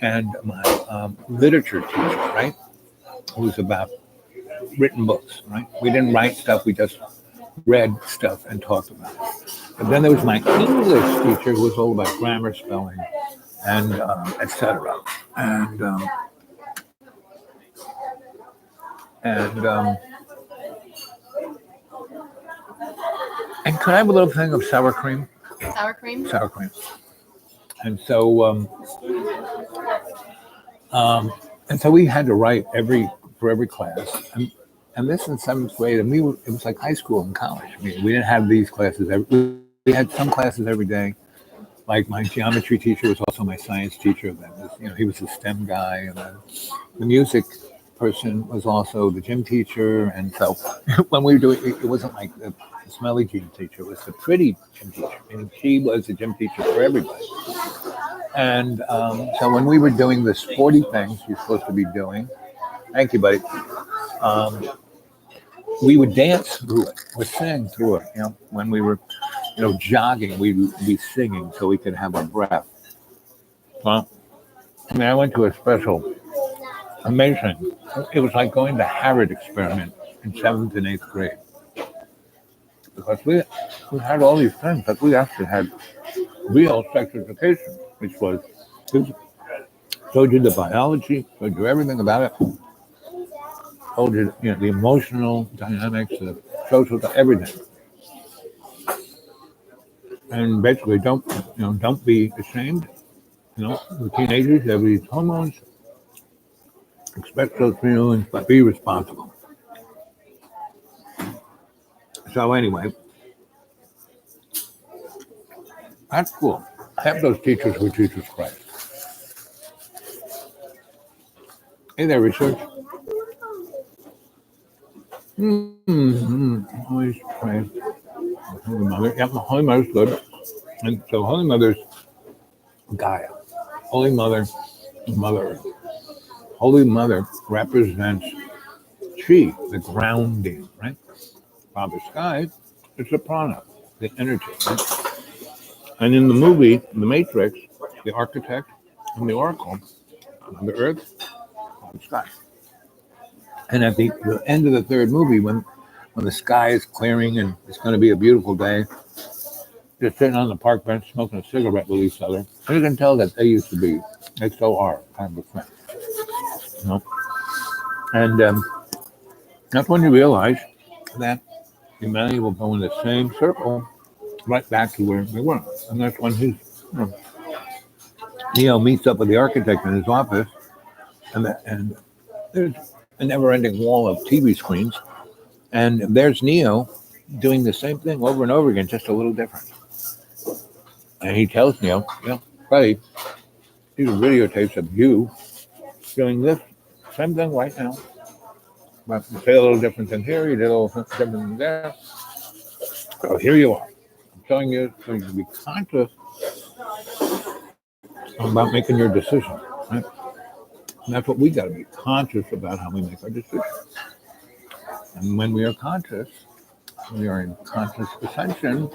and my literature teacher, right, who was about written books, right? We didn't write stuff; we just read stuff and talked about it. But then there was my English teacher who was all about grammar, spelling, and etc. And could I have a little thing of sour cream? Sour cream? Sour cream. And so we had to write for every class. And this in 7th grade, and it was like high school and college. I mean, we didn't have these classes. We had some classes every day. Like my geometry teacher was also my science teacher. That was, he was a STEM guy, and then the music person was also the gym teacher. And so when we were doing it wasn't like the smelly gym teacher; it was the pretty gym teacher, and she was the gym teacher for everybody. And so when we were doing the sporty things you're supposed to be doing, thank you, buddy. We would dance through it, or sing through it. When we were, jogging, we'd be singing so we could have our breath. Well, I went to a special, amazing. It was like going to Harvard experiment in 7th and 8th grade, because we had all these things, but we actually had real sex education, which showed you the biology, showed you everything about it. Told you, the emotional dynamics, the social, everything. And basically, don't be ashamed. The teenagers have these hormones. Expect those feelings, but be responsible. So anyway, that's cool. Have those teachers with Jesus Christ. Hey there, research. Always pray. Holy Mother. Yep, the Holy Mother's good. And so Holy Mother's Gaia. Holy Mother, Mother Earth. Holy Mother represents Chi, the grounding, right? Father Sky is the prana, the energy, right? And in the movie, The Matrix, the architect and the oracle, Mother Earth, Father Sky. And at the end of the 3rd movie, when the sky is clearing and it's going to be a beautiful day, they're sitting on the park bench smoking a cigarette with each other. And you can tell that they used to be, they still are, kind of a friend. And that's when you realize that humanity will go in the same circle right back to where they were. And that's when Neo meets up with the architect in his office, and there's a never-ending wall of TV screens, and there's Neo doing the same thing over and over again, just a little different. And he tells Neo, buddy, these are videotapes of you doing this same thing right now. But you say a little different than here, you did a little different than there. So here you are. I'm telling you so you can be conscious about making your decision. Right? And that's what we got to be conscious about, how we make our decisions. And when we are conscious, we are in conscious ascension.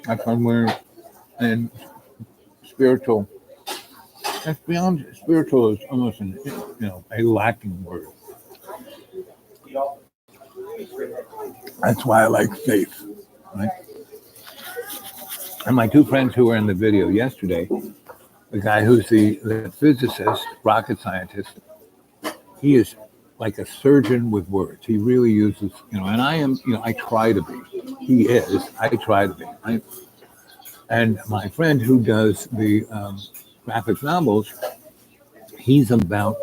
That's when we're in spiritual. That's beyond spiritual is almost a lacking word. That's why I like faith. Right? And my two friends who were in the video yesterday, the guy who's the physicist, rocket scientist, he is like a surgeon with words. He really uses, and I am, I try to be. He is, I try to be. And my friend who does the graphic novels, he's about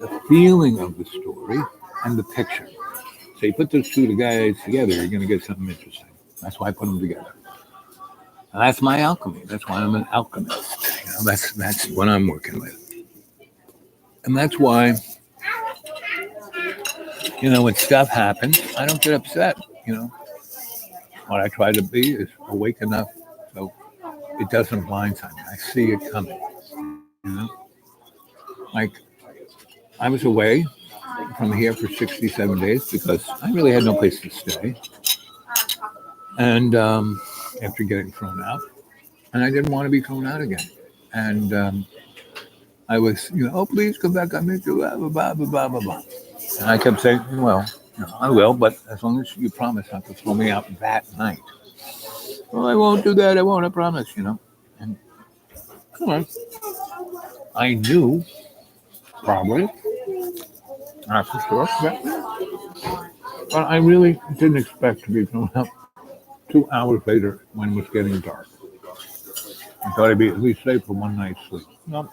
the feeling of the story and the picture. So you put those two guys together, you're going to get something interesting. That's why I put them together. And that's my alchemy. That's why I'm an alchemist. That's what I'm working with. And that's why, when stuff happens, I don't get upset. What I try to be is awake enough so it doesn't blindside me. I see it coming. Like I was away from here for 67 days because I really had no place to stay. And after getting thrown out, and I didn't want to be thrown out again. And I was, oh, please come back. I miss you, blah, blah, blah, blah, blah, blah. And I kept saying, well, I will, but as long as you promise not to throw me out that night. Well, I won't do that. I won't, I promise, And come on. I knew, probably, not for sure, but I really didn't expect to be thrown out 2 hours later when it was getting dark. I thought I'd be at least safe for one night's sleep. No.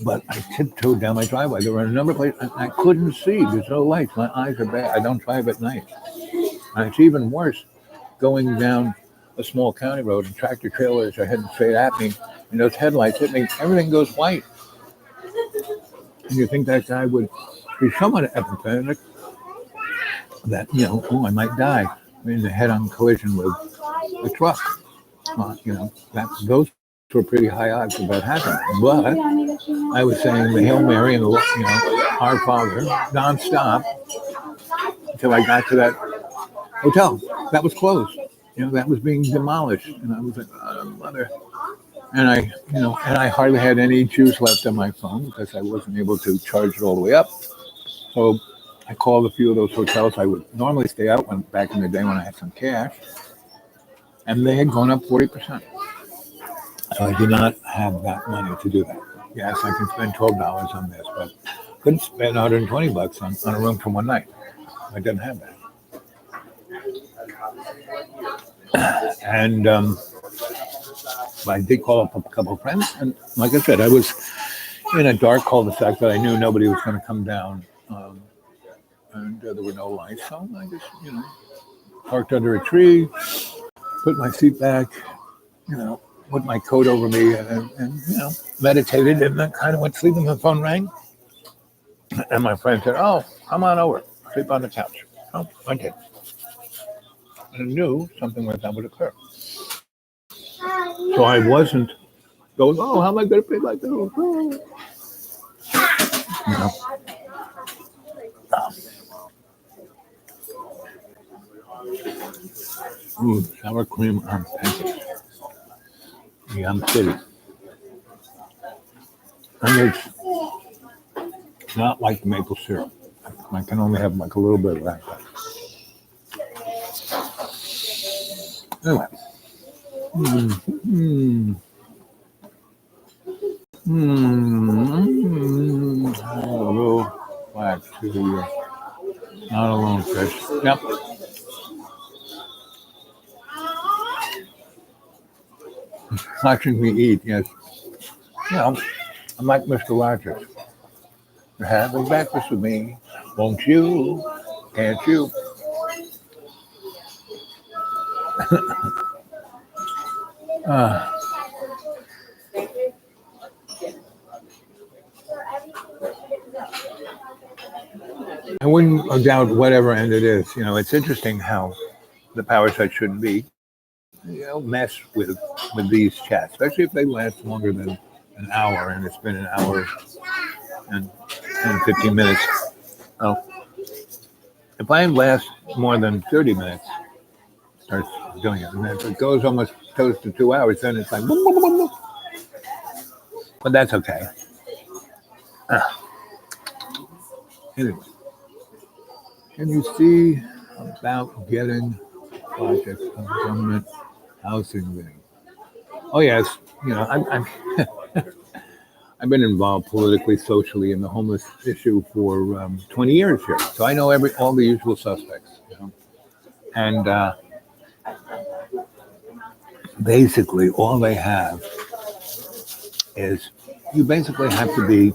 But I tiptoed down my driveway. There were a number of places I couldn't see. There's no lights. My eyes are bad. I don't drive at night. And it's even worse going down a small county road and tractor trailers are heading straight at me and those headlights hit me. Everything goes white. And you think that guy would be somewhat empathetic that, I might die in a head-on collision with a truck. Those were pretty high odds of that happening. But I was saying the Hail Mary and Our Father nonstop until I got to that hotel that was closed. That was being demolished, and I was like, oh, mother. And I hardly had any juice left on my phone because I wasn't able to charge it all the way up. So I called a few of those hotels I would normally stay out back in the day when I had some cash, and they had gone up 40%. So I did not have that money to do that. Yes, I can spend $12 on this, but couldn't spend $120 on a room for one night. I didn't have that. And I did call up a couple of friends, and like I said, I was in a dark cul-de-sac that I knew nobody was going to come down, and there were no lights, so I just, parked under a tree, put my seat back, put my coat over me, and meditated, and then kind of went to sleep, and the phone rang, and my friend said, "Oh, come on over, sleep on the couch." Oh, I did. I knew something like that would occur. So I wasn't going, oh, how am I going to pay my bills? Sour cream on pancakes. Yum City. And it's not like maple syrup. I can only have like a little bit of that. Anyway. A little black to not alone fish. Yep. Watching me eat, yes. I'm like Mr. Rogers. You're having breakfast with me, won't you? Can't you? I wouldn't doubt whatever end it is. It's interesting how the power set shouldn't be, mess with these chats, especially if they last longer than an hour, and it's been an hour and 15 minutes. Oh, If I last more than 30 minutes, it starts doing it. And if it goes almost close to 2 hours, then it's like, boom, boom, boom, boom. But that's okay. Anyway, can you see about getting projects of government housing there? Oh yes, I'm I've been involved politically, socially in the homeless issue for 20 years here, so I know all the usual suspects. And basically, all they have is you basically have to be.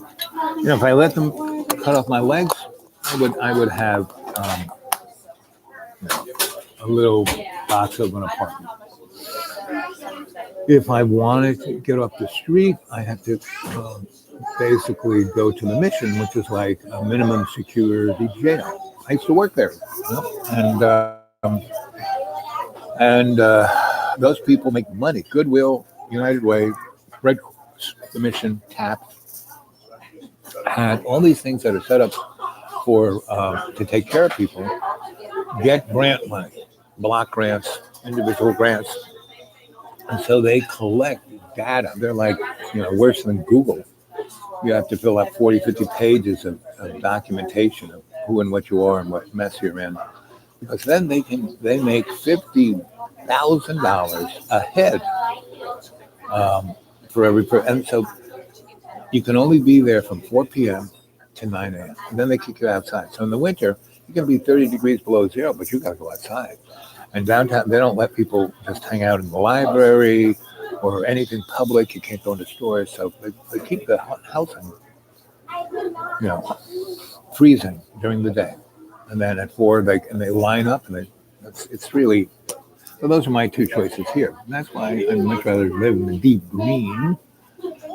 If I let them cut off my legs, I would have a little box of an apartment. If I wanted to get off the street, I have to basically go to the mission, which is like a minimum security jail. I used to work there, and those people make money. Goodwill, United Way, Red Cross, the mission, TAP, had all these things that are set up for to take care of people. Get grant money, block grants, individual grants, and so they collect data. They're like, worse than Google. You have to fill out 40, 50 pages of documentation of who and what you are and what mess you're in. Because then they make $50,000 a head for every person. And so you can only be there from 4 p.m. to 9 a.m. And then they kick you outside. So in the winter, you can be 30 degrees below zero, but you got to go outside. And downtown, they don't let people just hang out in the library or anything public. You can't go into stores. So they keep the housing, freezing during the day. And then at 4, they line up, and it's really. So those are my two choices here. And that's why I'd much rather live in the deep green.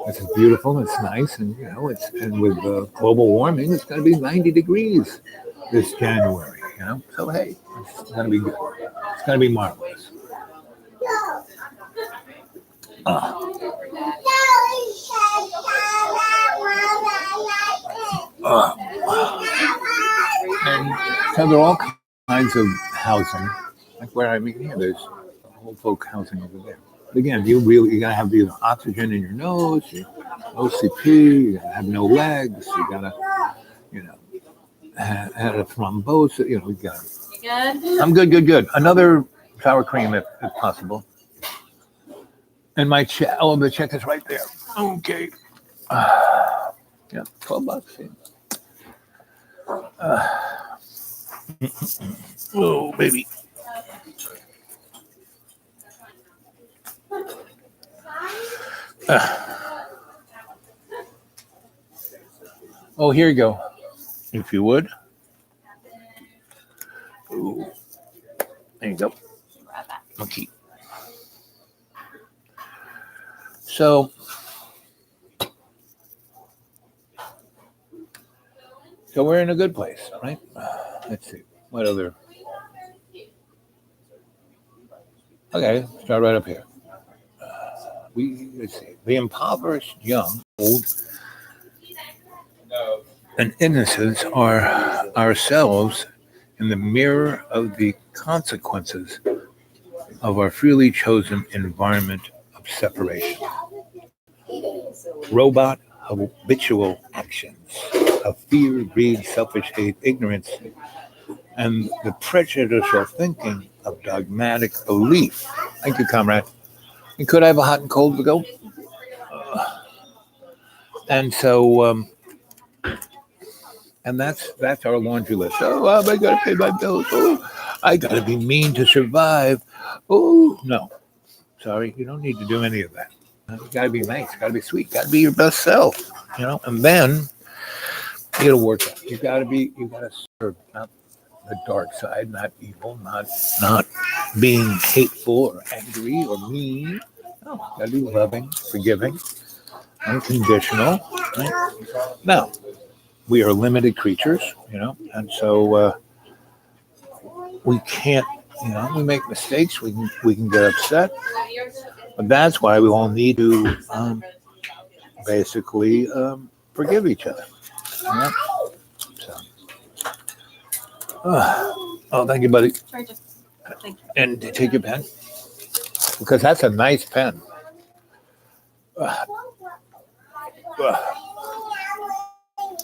It's beautiful. It's nice, and and with global warming, it's going to be 90 degrees this January. So hey, it's going to be good. It's going to be marvelous. And so there are all kinds of housing, like where I'm here. There's old folk housing over there. But again, you gotta have the oxygen in your nose, your OCP. You gotta have no legs. You gotta, have a thrombosis. You gotta. You good? I'm good. Another sour cream if possible. And my check. Oh, the check is right there. Okay. Yeah, $12. Oh, baby. Oh, here you go. If you would. Ooh. There you go. Okay. So we're in a good place, right? Let's see. What other? Okay, start right up here. Let's see. The impoverished young, old, and innocents are ourselves in the mirror of the consequences of our freely chosen environment of separation. Robot habitual actions of fear, greed, selfish hate, ignorance, and the prejudicial thinking of dogmatic belief. Thank you, comrade. And could I have a hot and cold to go? And so, and that's our laundry list. Oh, I got to pay my bills. Oh, I got to be mean to survive. Oh, no. Sorry, you don't need to do any of that. You got to be nice. Got to be sweet. Got to be your best self. And then it'll work out. You got to serve, not the dark side, not evil, not being hateful or angry or mean. No, got to be loving, forgiving, unconditional. Right? Now, we are limited creatures, and so we can't, we make mistakes. We can get upset, but that's why we all need to basically forgive each other. So Oh, thank you, buddy. Thank you. And take your pen because that's a nice pen. Uh,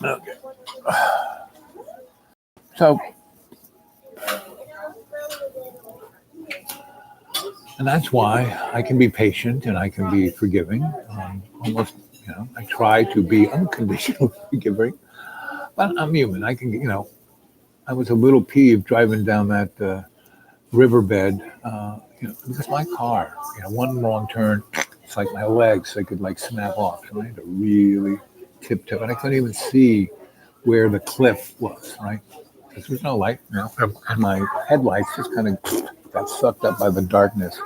okay. So, and that's why I can be patient and I can be forgiving. Almost, I try to be unconditionally forgiving, but I'm human. I can, I was a little peeved driving down that riverbed, because my car, one wrong turn, it's like my legs, they could like snap off. So I had to really tiptoe, and I couldn't even see where the cliff was, right? Because there's no light, and my headlights just kind of got sucked up by the darkness.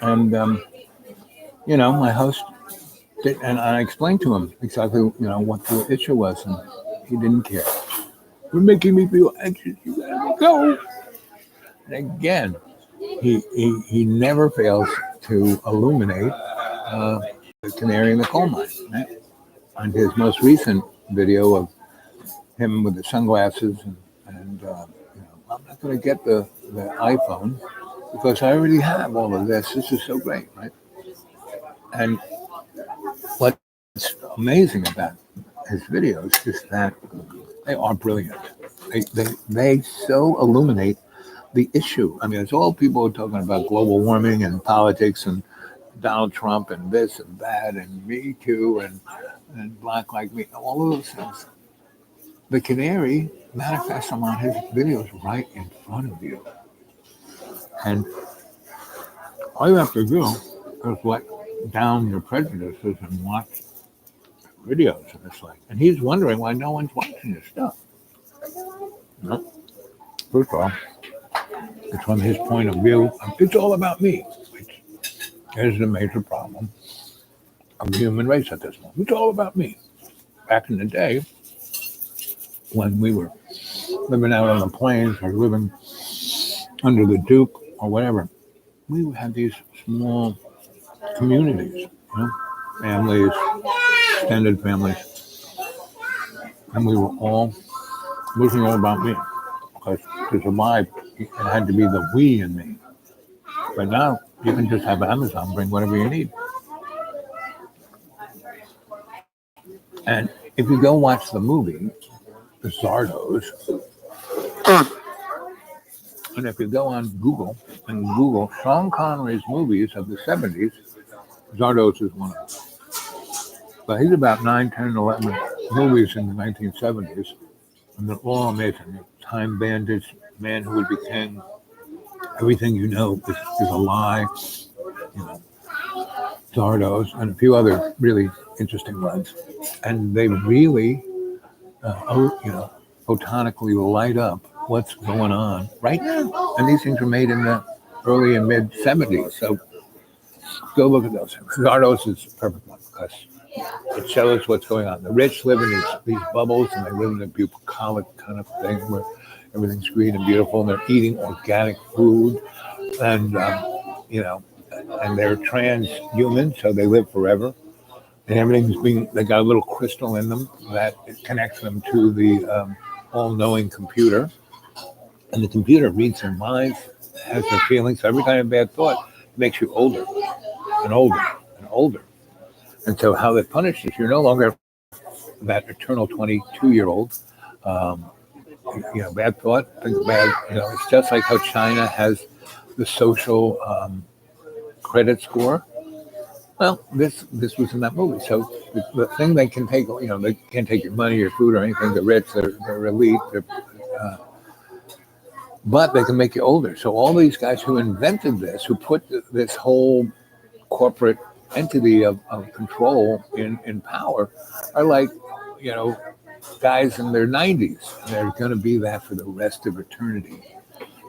And, my host did, and I explained to him exactly, what the issue was, and he didn't care. You're making me feel anxious. You gotta go. And again, he never fails to illuminate the canary in the coal mine. Right? On his most recent video of him with the sunglasses, and I'm not going to get the iPhone because I already have all of this. This is so great, right? And what's amazing about his videos is that they are brilliant. They so illuminate the issue. I mean, it's all people are talking about global warming and politics and Donald Trump and this and that and Me Too and Black Like Me, all of those things. The canary manifests them on his videos right in front of you. And all you have to do is let down your prejudices and watch videos. And it's like, and he's wondering why no one's watching his stuff. No. First of all, it's from his point of view. It's all about me, which is the major problem of the human race at this moment. It's all about me. Back in the day, when we were living out on the plains or living under the Duke or whatever, we had these small communities, families, extended families, and we were all looking all about me because to survive, it had to be the we in me. But now you can just have Amazon bring whatever you need. And if you go watch the movie, The Zardos, and if you go on Google and Google Sean Connery's movies of the 70s, Zardos is one of them. But he's about 9, 10, 11 movies in the 1970s, and they're all amazing. Time Bandits, Man Who Would Be King, Everything You Know is a Lie, Zardos, and a few other really interesting ones. And they really, photonically light up what's going on right now. And these things were made in the early and mid 70s. So go look at those. Zardos is a perfect one because it shows what's going on. The rich live in these bubbles and they live in a bucolic kind of thing where everything's green and beautiful and they're eating organic food and, and they're transhuman, so they live forever. And they got a little crystal in them that connects them to the all-knowing computer. And the computer reads their minds, has their feelings. So every kind of bad thought makes you older and older and older. And so how they punish is you're no longer that eternal 22-year-old, bad thought, think bad, it's just like how China has the social credit score. Well, this was in that movie. So the thing they can take, they can't take your money, your food, or anything. They're rich, they're elite, but they can make you older. So all these guys who invented this, who put this whole corporate entity of control in power, are like, guys in their 90s. They're going to be that for the rest of eternity.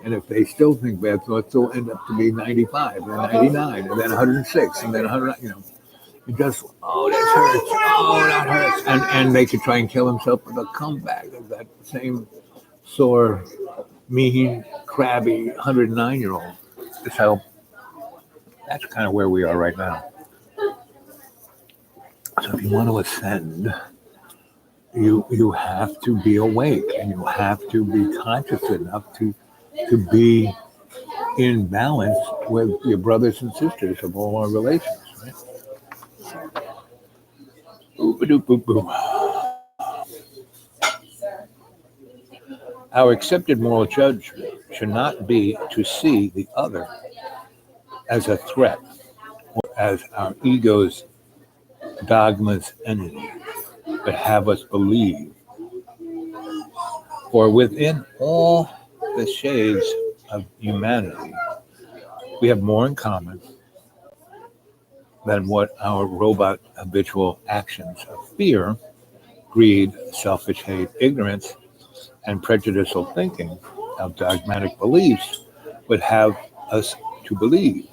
And if they still think bad thoughts, they'll end up to be 95, and 99, and then 106, and then 100, it just, oh, that hurts, oh, that hurts. And they could try and kill themselves with a comeback of that same sore, mean, crabby 109-year-old. So that's kind of where we are right now. So if you want to ascend, you have to be awake, and you have to be conscious enough to be in balance with your brothers and sisters of all our relations, right? Our accepted moral judgment should not be to see the other as a threat or as our ego's dogma's enemy, but have us believe. For within all the shades of humanity, we have more in common than what our robot habitual actions of fear, greed, selfish hate, ignorance, and prejudicial thinking of dogmatic beliefs would have us to believe.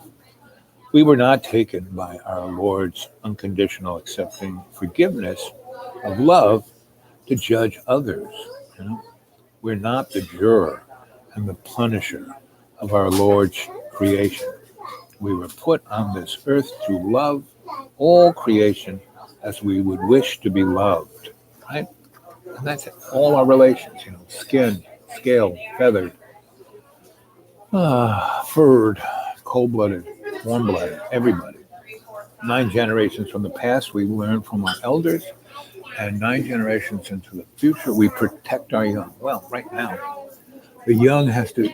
We were not taken by our Lord's unconditional accepting forgiveness of love to judge others. You know? We're not the juror and the punisher of our Lord's creation. We were put on this earth to love all creation as we would wish to be loved, right? And that's all our relations, skin, scale, feathered, furred, cold-blooded, warm-blooded, everybody. 9 generations from the past, we learn from our elders, and 9 generations into the future, we protect our young. Well, right now, the young has to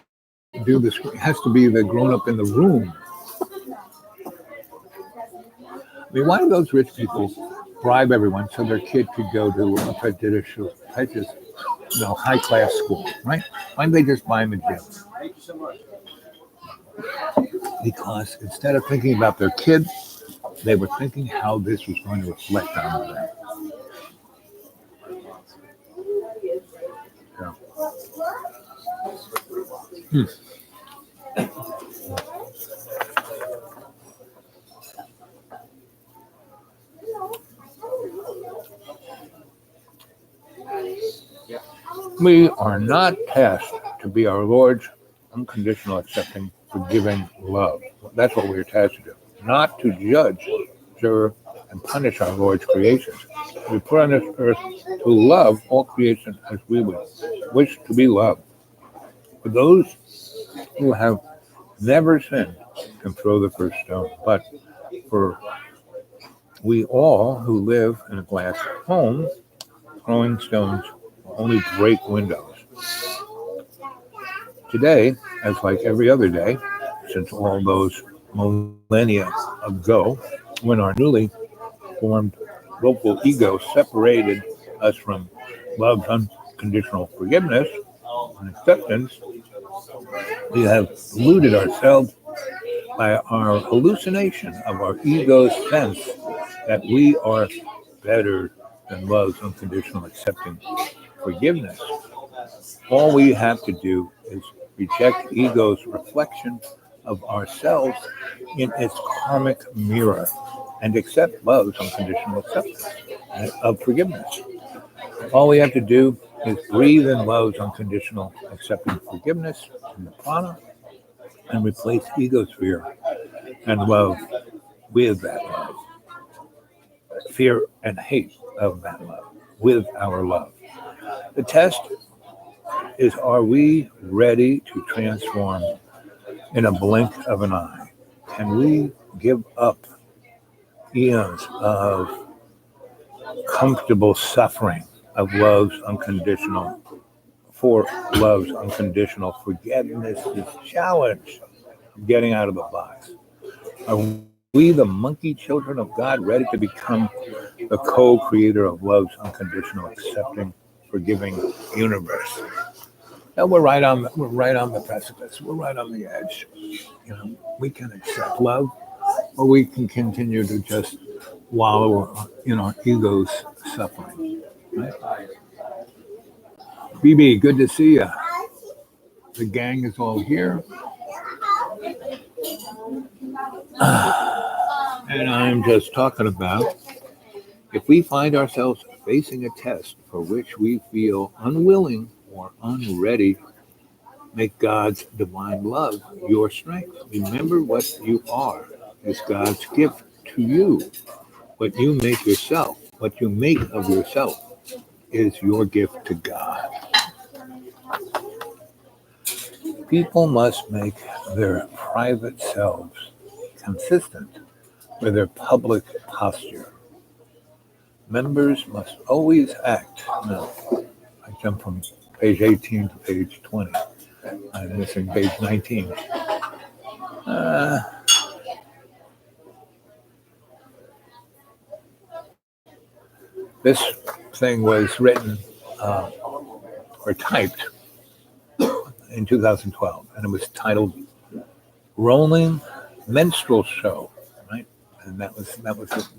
do this, has to be the grown-up in the room. I mean, why do those rich people bribe everyone so their kid could go to a prejudicial, high-class school, right? Why don't they just buy them a gym? Because instead of thinking about their kid, they were thinking how this was going to reflect on them. Yeah. We are not tasked to be our Lord's unconditional, accepting, forgiving love. That's what we are tasked to do. Not to judge, juror, and punish our Lord's creations. We put on this earth to love all creation as we would wish to be loved. For those who have never sinned can throw the first stone. But for we all who live in a glass home, throwing stones will only break windows. Today, as like every other day, since all those millennia ago, when our newly formed local ego separated us from love's unconditional forgiveness and acceptance, we have deluded ourselves by our hallucination of our ego's sense that we are better than love's unconditional accepting forgiveness. All we have to do is reject ego's reflection of ourselves in its karmic mirror and accept love's unconditional acceptance of forgiveness. All we have to do is breathe in love's unconditional accepting forgiveness in the prana and replace ego's fear and love with that love. Fear and hate of that love with our love. The test is, are we ready to transform in a blink of an eye? Can we give up eons of comfortable suffering of love's unconditional forgiveness, this challenge of getting out of the box? Are we, the monkey children of God, ready to become the co-creator of love's unconditional, accepting, forgiving universe? And we're right on the precipice. We're right on the edge. We can accept love, or we can continue to just wallow in our ego's suffering. Right? BB, good to see you. The gang is all here. And I'm just talking about, if we find ourselves facing a test for which we feel unwilling or unready, make God's divine love your strength. Remember what you are is God's gift to you. What you make yourself, what you make of yourself is your gift to God. People must make their private selves consistent with their public posture. Members must always act. Now, I jumped from page 18 to page 20. I'm missing page 19. This thing was written or typed in 2012, and it was titled "Rolling Menstrual Show." Right, and that was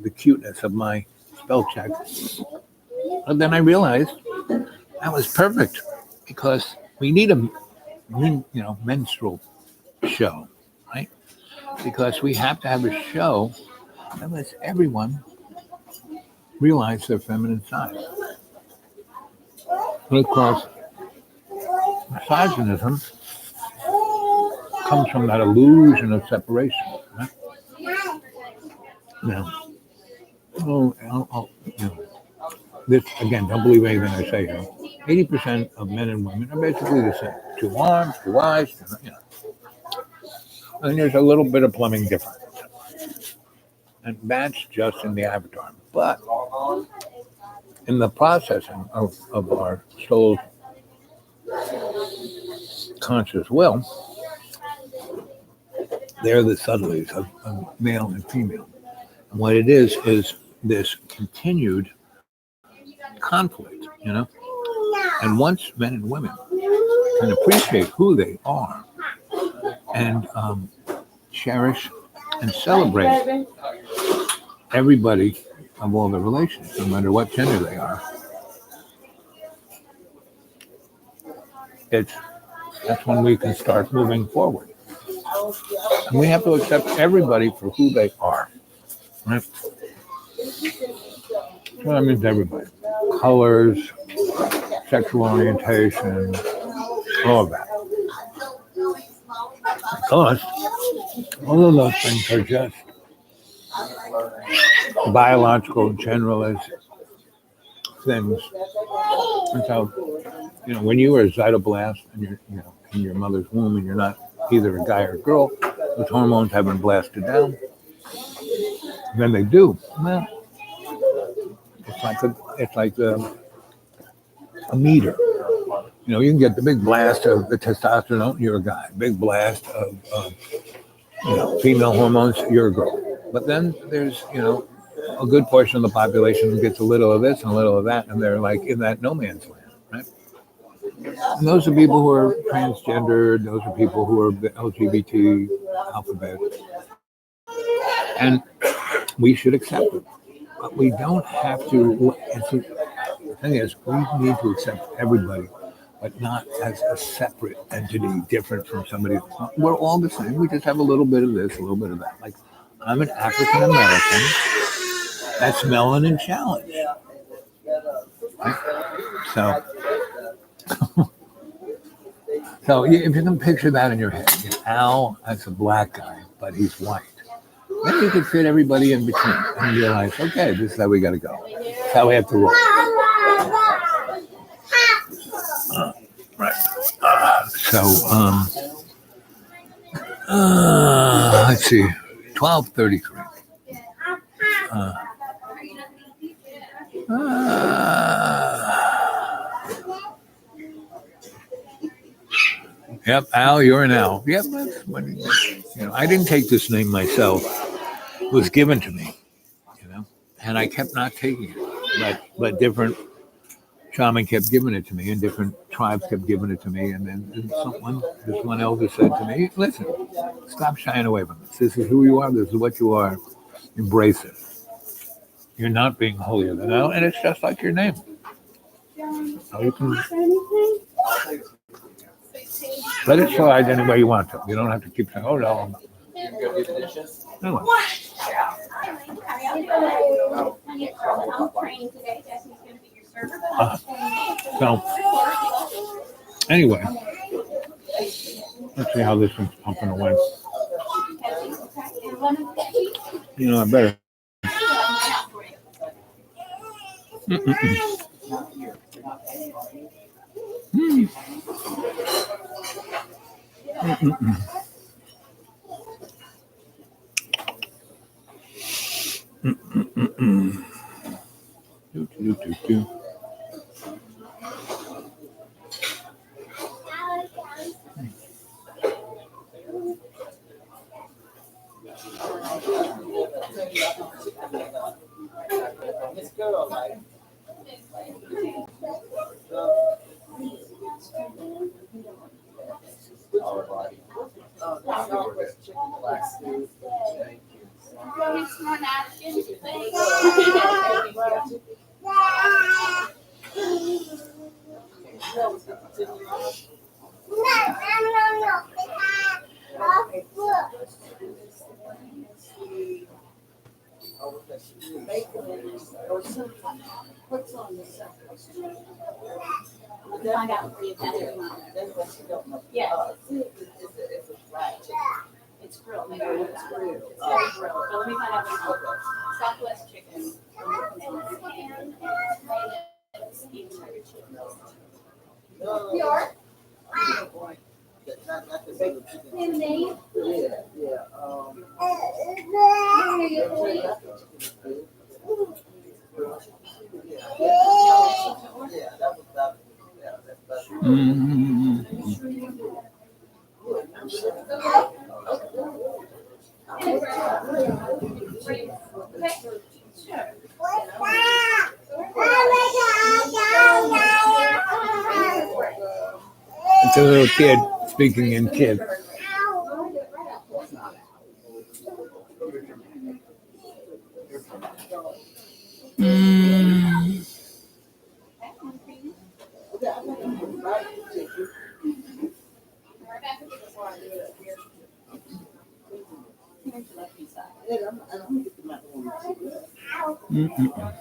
the cuteness of my spell check. But then I realized that was perfect because we need a menstrual show, right? Because we have to have a show that lets everyone realize their feminine side. And of course, misogynism comes from that illusion of separation. Right? Now, this again, don't believe anything I say here. 80% of men and women are basically the same. 2 arms, 2 eyes, and there's a little bit of plumbing difference. And that's just in the avatar. But in the processing of our soul's conscious will, they're the subtleties of male and female. And what it is this continued conflict, And once men and women can appreciate who they are and cherish and celebrate everybody of all the relations, no matter what gender they are, that's when we can start moving forward. And we have to accept everybody for who they are. Right? So that means everybody. Colors, sexual orientation, all of that. Because all of those things are just biological, generalized things. And so, when you are a zytoblast and you're, in your mother's womb and you're not either a guy or a girl, with hormones have been blasted down, then they do. Well, it's like a meter. You can get the big blast of the testosterone, you're a guy. Big blast of female hormones, you're a girl. But then there's, a good portion of the population who gets a little of this and a little of that, and they're like in that no man's land, right? And those are people who are transgendered. Those are people who are the LGBT alphabet. And we should accept it. But we don't have to. The thing is, we need to accept everybody, but not as a separate entity, different from somebody else. We're all the same. We just have a little bit of this, a little bit of that. Like, I'm an African American. That's melanin challenge. Right? So if you can picture that in your head, Al as a black guy, but he's white. Then you can fit everybody in between and realize, okay, this is how we got to go. That's how we have to roll. Right. Let's see, 12:33. Yep, Al, you're an Al. Yep, I didn't take this name myself. It was given to me, and I kept not taking it. But different shaman kept giving it to me, and different tribes kept giving it to me. And then this one elder said to me, listen, stop shying away from this. This is who you are. This is what you are. Embrace it. You're not being holier than thou, and it's just like your name. So you can let it slide any way you want to. You don't have to keep saying, oh, no. Anyway. So, anyway, let's see how this one's pumping away. I better. Mm. Mm-mm-mm. Mm-mm-mm. Do, do, do, do. Find out for you. Yeah. It's grilled. Maybe it's grilled. It's grilled. But let me find out. Southwest chicken. Mm. It's a little kid speaking in kid. Mm. Mm-mm.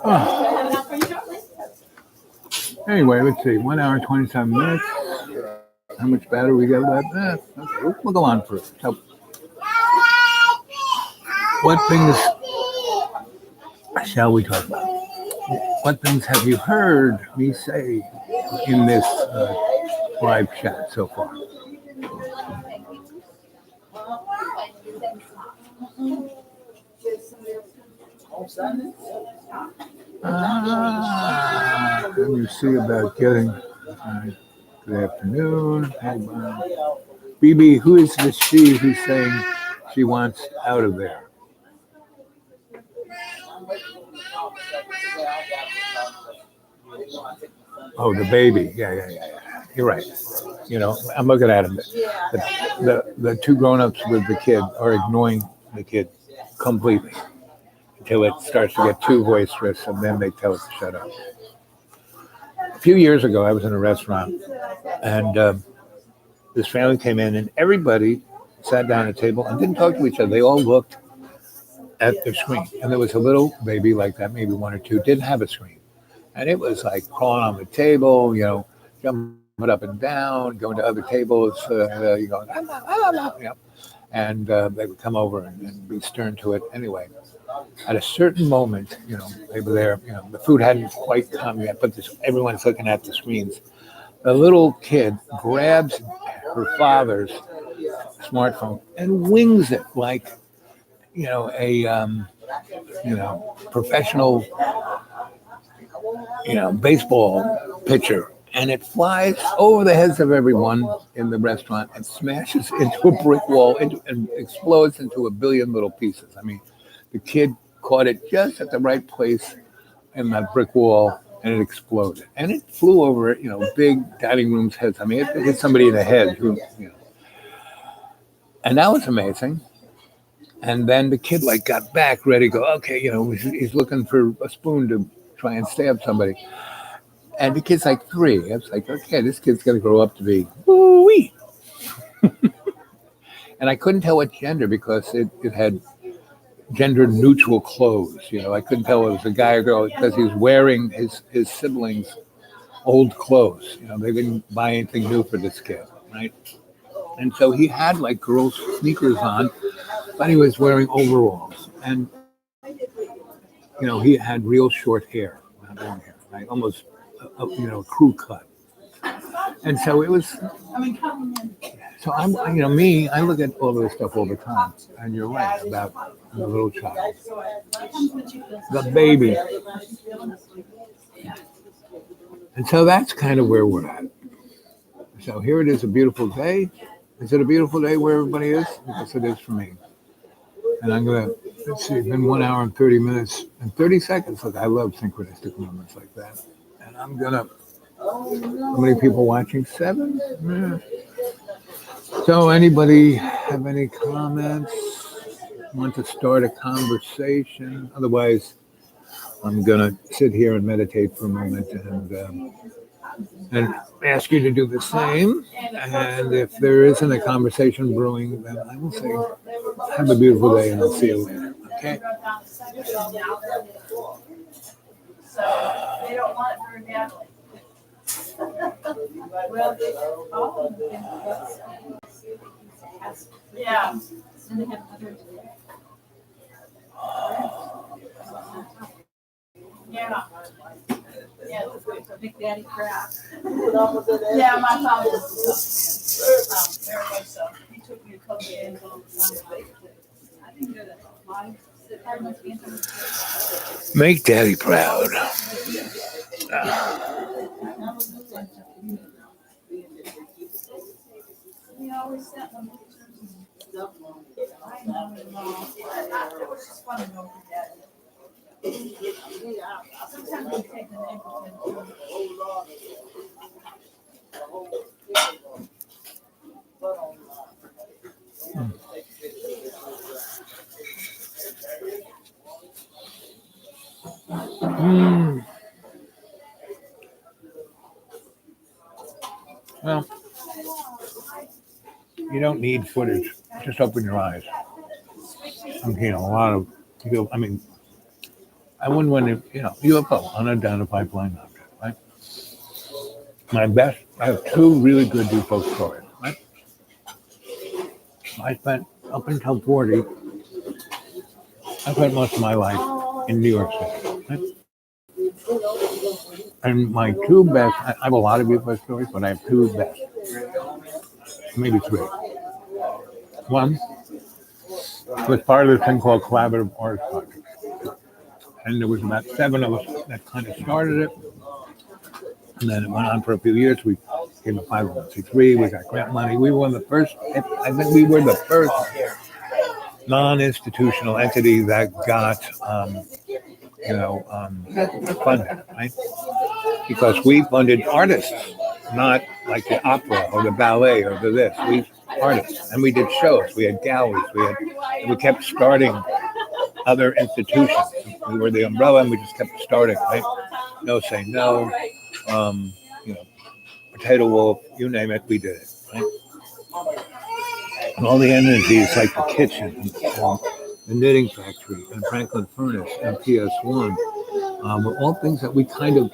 Oh. Anyway, let's see. 1 hour, 27 minutes. How much battery we got left? Okay, we'll go on for it. So, what things shall we talk about? What things have you heard me say in this live chat so far? Let me see about getting. Good afternoon. Hey, BB, who is the she who's saying she wants out of there? Oh, the baby. Yeah. You're right. You know, I'm looking at him. The two grown-ups with the kid are ignoring the kid completely until it starts to get too boisterous, and then they tell it to shut up. A few years ago, I was in a restaurant, and this family came in, and everybody sat down at a table and didn't talk to each other. They all looked at the screen, and there was a little baby like that, maybe one or two, didn't have a screen, and it was like crawling on the table, you know, jumping up and down, going to other tables, you know, and they would come over and be stern to it. Anyway, at a certain moment, you know, they were there, you know, the food hadn't quite come yet, but everyone's looking at the screens. The little kid grabs her father's smartphone and wings it like, you know, a professional, baseball pitcher, and it flies over the heads of everyone in the restaurant and smashes into a brick wall and explodes into a billion little pieces. I mean, the kid caught it just at the right place in that brick wall, and it exploded. And it flew over, big dining room's heads. I mean, it hit somebody in the head. And that was amazing. And then the kid got back ready to go, okay, he's looking for a spoon to try and stab somebody. And the kid's 3. I was like, okay, this kid's going to grow up to be woo-wee. And I couldn't tell what gender because it had gender neutral clothes. I couldn't tell it was a guy or girl because he was wearing his siblings' old clothes. They didn't buy anything new for this kid, right? And so he had like girls' sneakers on, but he was wearing overalls. And he had real short hair, not long hair, right? Almost crew cut. And so it was. So me. I look at all this stuff all the time, and you're right about the little child, the baby, and so that's kind of where we're at. So here it is, a beautiful day. Is it a beautiful day where everybody is? Yes, it is for me. And I'm gonna let's see. It's been 1 hour and 30 minutes and 30 seconds. Look, I love synchronistic moments like that. And I'm gonna. How many people watching? 7. Yeah. So, anybody have any comments? Want to start a conversation? Otherwise, I'm gonna sit here and meditate for a moment and ask you to do the same. And if there isn't a conversation brewing, then I will say, have a beautiful day, and I'll see you later. Okay. Yeah. Yeah. Yeah, Big Daddy crap. Yeah, my father was very much so. He took me to couple games all the time. I didn't go to live. Make Daddy proud. He always sent them pictures. I know it was just fun to go with Daddy. Sometimes we take the name of him. Well, you don't need footage. Just open your eyes. A lot of people. I wouldn't want to, UFO, unidentified flying object, right? I have 2 really good UFO stories, right? I spent, up until 40, I spent most of my life in New York City, right? And my 2 best, I have a lot of UFO stories, but I have 2 best, maybe 3. One was part of this thing called Collaborative Arts Project. And there was about 7 of us that kind of started it. And then it went on for a few years. We became a 501c3. We got grant money. We were one of the first, I think we were the first non-institutional entity that got, funded, right? Because we funded artists, not like the opera or the ballet or the this. We artists. And we did shows. We had galleries. We kept starting other institutions. We were the umbrella, and we just kept starting, right? No say no, Potato Wolf, you name it, we did it, right? And all the entities like the kitchen, and the knitting factory, and Franklin Furnace, and PS1 were all things that we kind of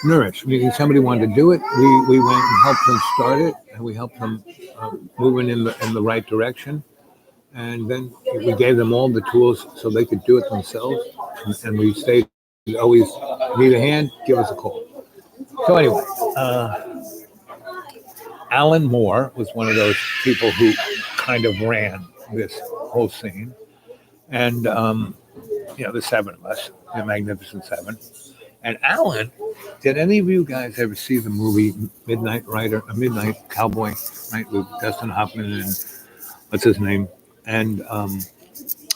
nourished. Meaning somebody wanted to do it, we went and helped them start it, and we helped them moving in the right direction. And then we gave them all the tools so they could do it themselves. And we stayed always, need a hand, give us a call. So anyway, Alan Moore was one of those people who kind of ran this whole scene. And, the 7 of us, the Magnificent 7. And Alan, did any of you guys ever see the movie Midnight Cowboy, right, with Dustin Hoffman and what's his name? And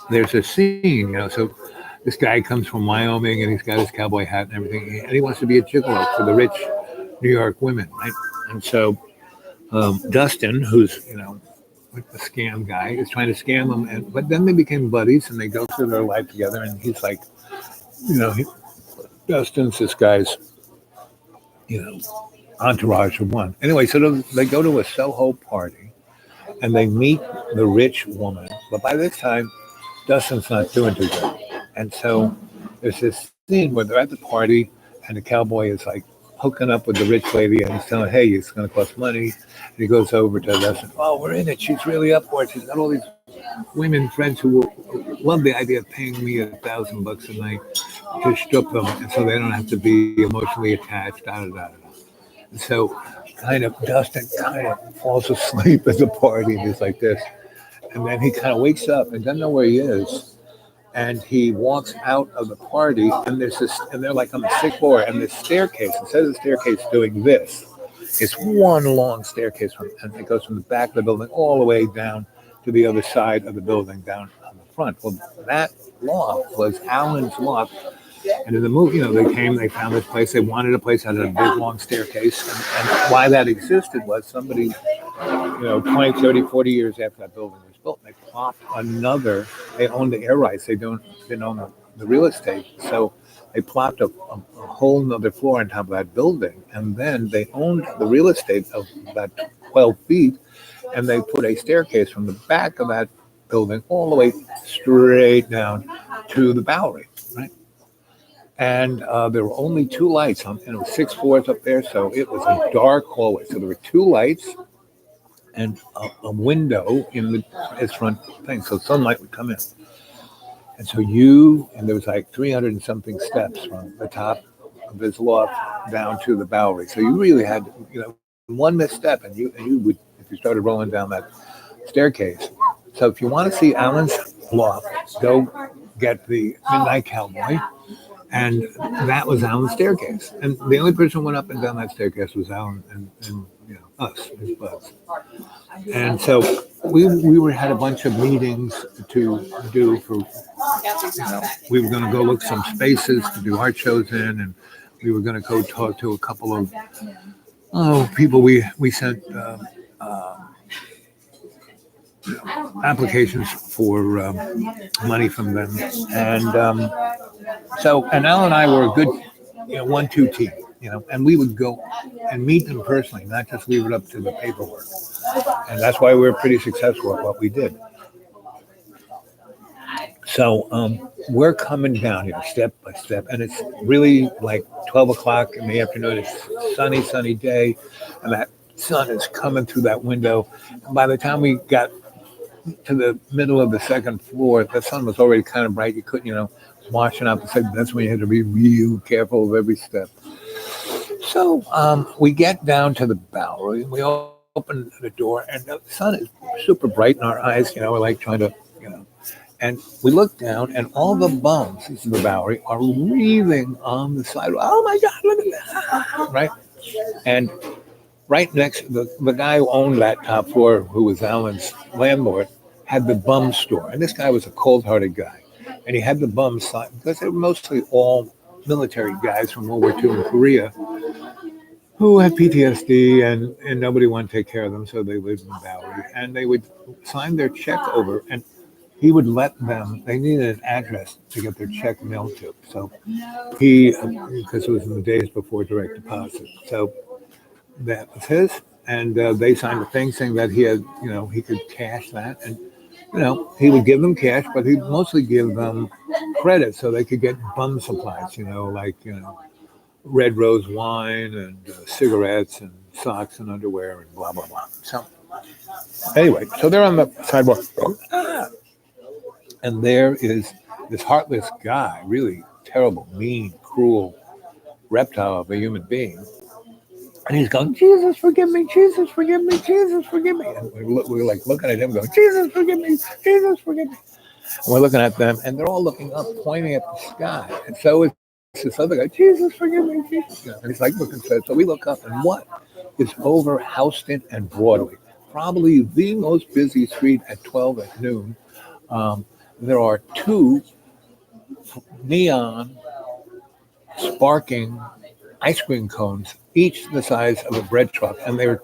there's a scene, so this guy comes from Wyoming and he's got his cowboy hat and everything, and he wants to be a gigolo for the rich New York women, right? And so Dustin, who's, the scam guy, is trying to scam them, but then they became buddies and they go through their life together, and he's like, Dustin's this guy's, entourage of one. Anyway, so they go to a Soho party and they meet the rich woman. But by this time, Dustin's not doing too good. And so there's this scene where they're at the party and the cowboy is like hooking up with the rich lady, and he's telling her, hey, it's going to cost money. And he goes over to the restaurant. Oh, we're in it. She's really up for it. She's got all these women friends who love the idea of paying me $1,000 a night to strip them, and so they don't have to be emotionally attached. Da, da, da, da. And so, kind of Dustin kind of falls asleep at the party, and he's like this, and then he kind of wakes up and doesn't know where he is. And he walks out of the party, and there's this, and they're like on the sixth floor, and this staircase. Instead of the staircase doing this, it's one long staircase, and it goes from the back of the building all the way down to the other side of the building, down on the front. Well, that loft was Alan's loft, and in the movie, they came, they found this place, they wanted a place that had a big long staircase, and why that existed was somebody, 20, 30, 40 years after that building was built, they plopped another. They owned the air rights. They didn't own the real estate. So they plopped a whole nother floor on top of that building. And then they owned the real estate of about 12 feet. And they put a staircase from the back of that building all the way straight down to the Bowery, right? And there were only two lights and it was 6 floors up there. So it was a dark hallway. So there were two lights and a window in his front thing, so sunlight would come in. And so there was like 300 and something steps from the top of his loft down to the Bowery. So you really had, one misstep, and you would, if you started rolling down that staircase. So if you want to see Alan's loft, go get the Midnight Cowboy, and that was Alan's staircase. And the only person who went up and down that staircase was Alan and us, his buds. And so we had a bunch of meetings to do for, we were going to go look some spaces to do art shows in, and we were going to go talk to a couple of people we sent applications for money from them. And and Al and I were a good 1-2 team, and we would go and meet them personally, not just leave it up to the paperwork. And that's why we were pretty successful at what we did. So we're coming down here step by step, and it's really like 12 o'clock in the afternoon. It's sunny day, and that sun is coming through that window. And by the time we got to the middle of the second floor, the sun was already kind of bright. You couldn't, washing out the second. That's when you had to be real careful of every step. So we get down to the Bowery, and we open the door, and the sun is super bright in our eyes. We're like trying to, and we look down, and all the bums in the Bowery are wreathing on the sidewalk. Oh my God, look at that! Right, and right next, the guy who owned that top floor, who was Alan's landlord, had the bum store, and this guy was a cold-hearted guy. And he had the bums sign, because they were mostly all military guys from World War II in Korea who had PTSD, and nobody wanted to take care of them, so they lived in the Bowery. And they would sign their check over, and he would let them, they needed an address to get their check mailed to. So because it was in the days before direct deposit. So that was his, and they signed a thing saying that he had, he could cash that. And he would give them cash, but he'd mostly give them credit so they could get bum supplies, like, Red Rose wine and cigarettes and socks and underwear and blah, blah, blah. So anyway, so they're on the sidewalk. And there is this heartless guy, really terrible, mean, cruel reptile of a human being. And he's going, Jesus, forgive me, Jesus, forgive me, Jesus, forgive me. And we're like looking at him going, Jesus, forgive me, Jesus, forgive me. And we're looking at them, and they're all looking up, pointing at the sky. And so it's this other guy, Jesus, forgive me, Jesus. And he's like looking sad. So we look up, and what is over Houston and Broadway? Probably the most busy street at 12 at noon. There are two neon sparking ice cream cones, each the size of a bread truck, and they were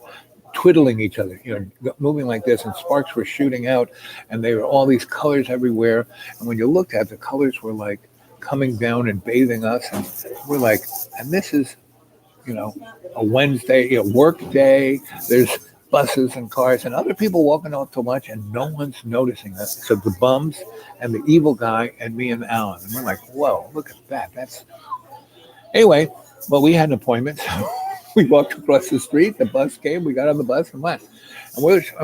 twiddling each other, moving like this, and sparks were shooting out, and there were all these colors everywhere. And when you looked at the colors were like coming down and bathing us, and we're like, and this is, a Wednesday, work day. There's buses and cars and other people walking out to lunch, and no one's noticing that. So the bums and the evil guy and me and Alan, and we're like, whoa, look at that. That's anyway. Well, we had an appointment, so we walked across the street. The bus came. We got on the bus and went. And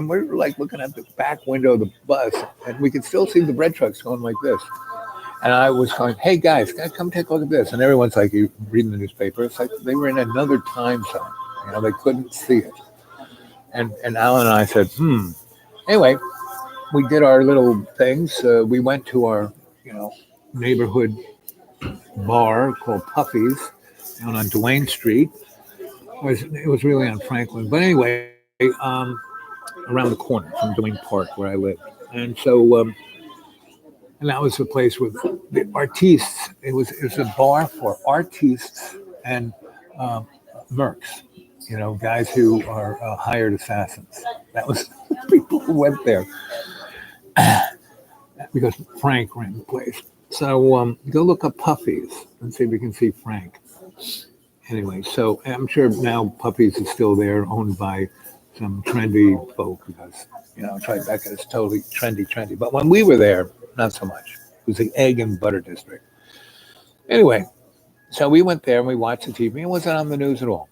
we're like looking at the back window of the bus, and we could still see the bread trucks going like this. And I was going, "Hey guys, come take a look at this." And everyone's like, "You reading the newspaper?" It's like they were in another time zone. They couldn't see it. And Alan and I said, Anyway, we did our little things. We went to our, neighborhood bar called Puffy's down on Duane Street. It was really on Franklin, but anyway, around the corner from Duane Park where I lived, and so and that was the place with the artistes. It was a bar for artistes and mercs, guys who are hired assassins. That was people who went there because Frank ran the place. So go look up Puffy's and see if you can see Frank. Anyway, so I'm sure now Puffy's is still there, owned by some trendy folk because, Tribeca is totally trendy. But when we were there, not so much. It was the egg and butter district. Anyway, so we went there and we watched the TV. It wasn't on the news at all.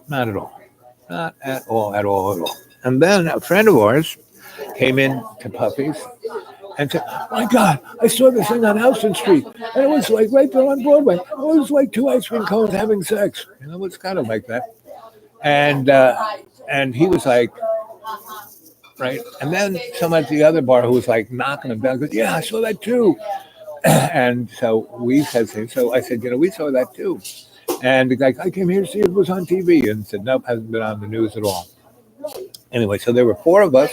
Not at all. Not at all. And then a friend of ours came in to Puffy's and said, "My God, I saw this thing on Houston Street, and it was like right there on Broadway. It was like two ice cream cones having sex." It's kind of like that. And he was like, right. And then someone at the other bar who was like knocking him down goes, "Yeah, I saw that too." And so we said, so I said, we saw that too. And the guy, "I came here to see if it was on TV," and said, "Nope, hasn't been on the news at all." Anyway, so there were four of us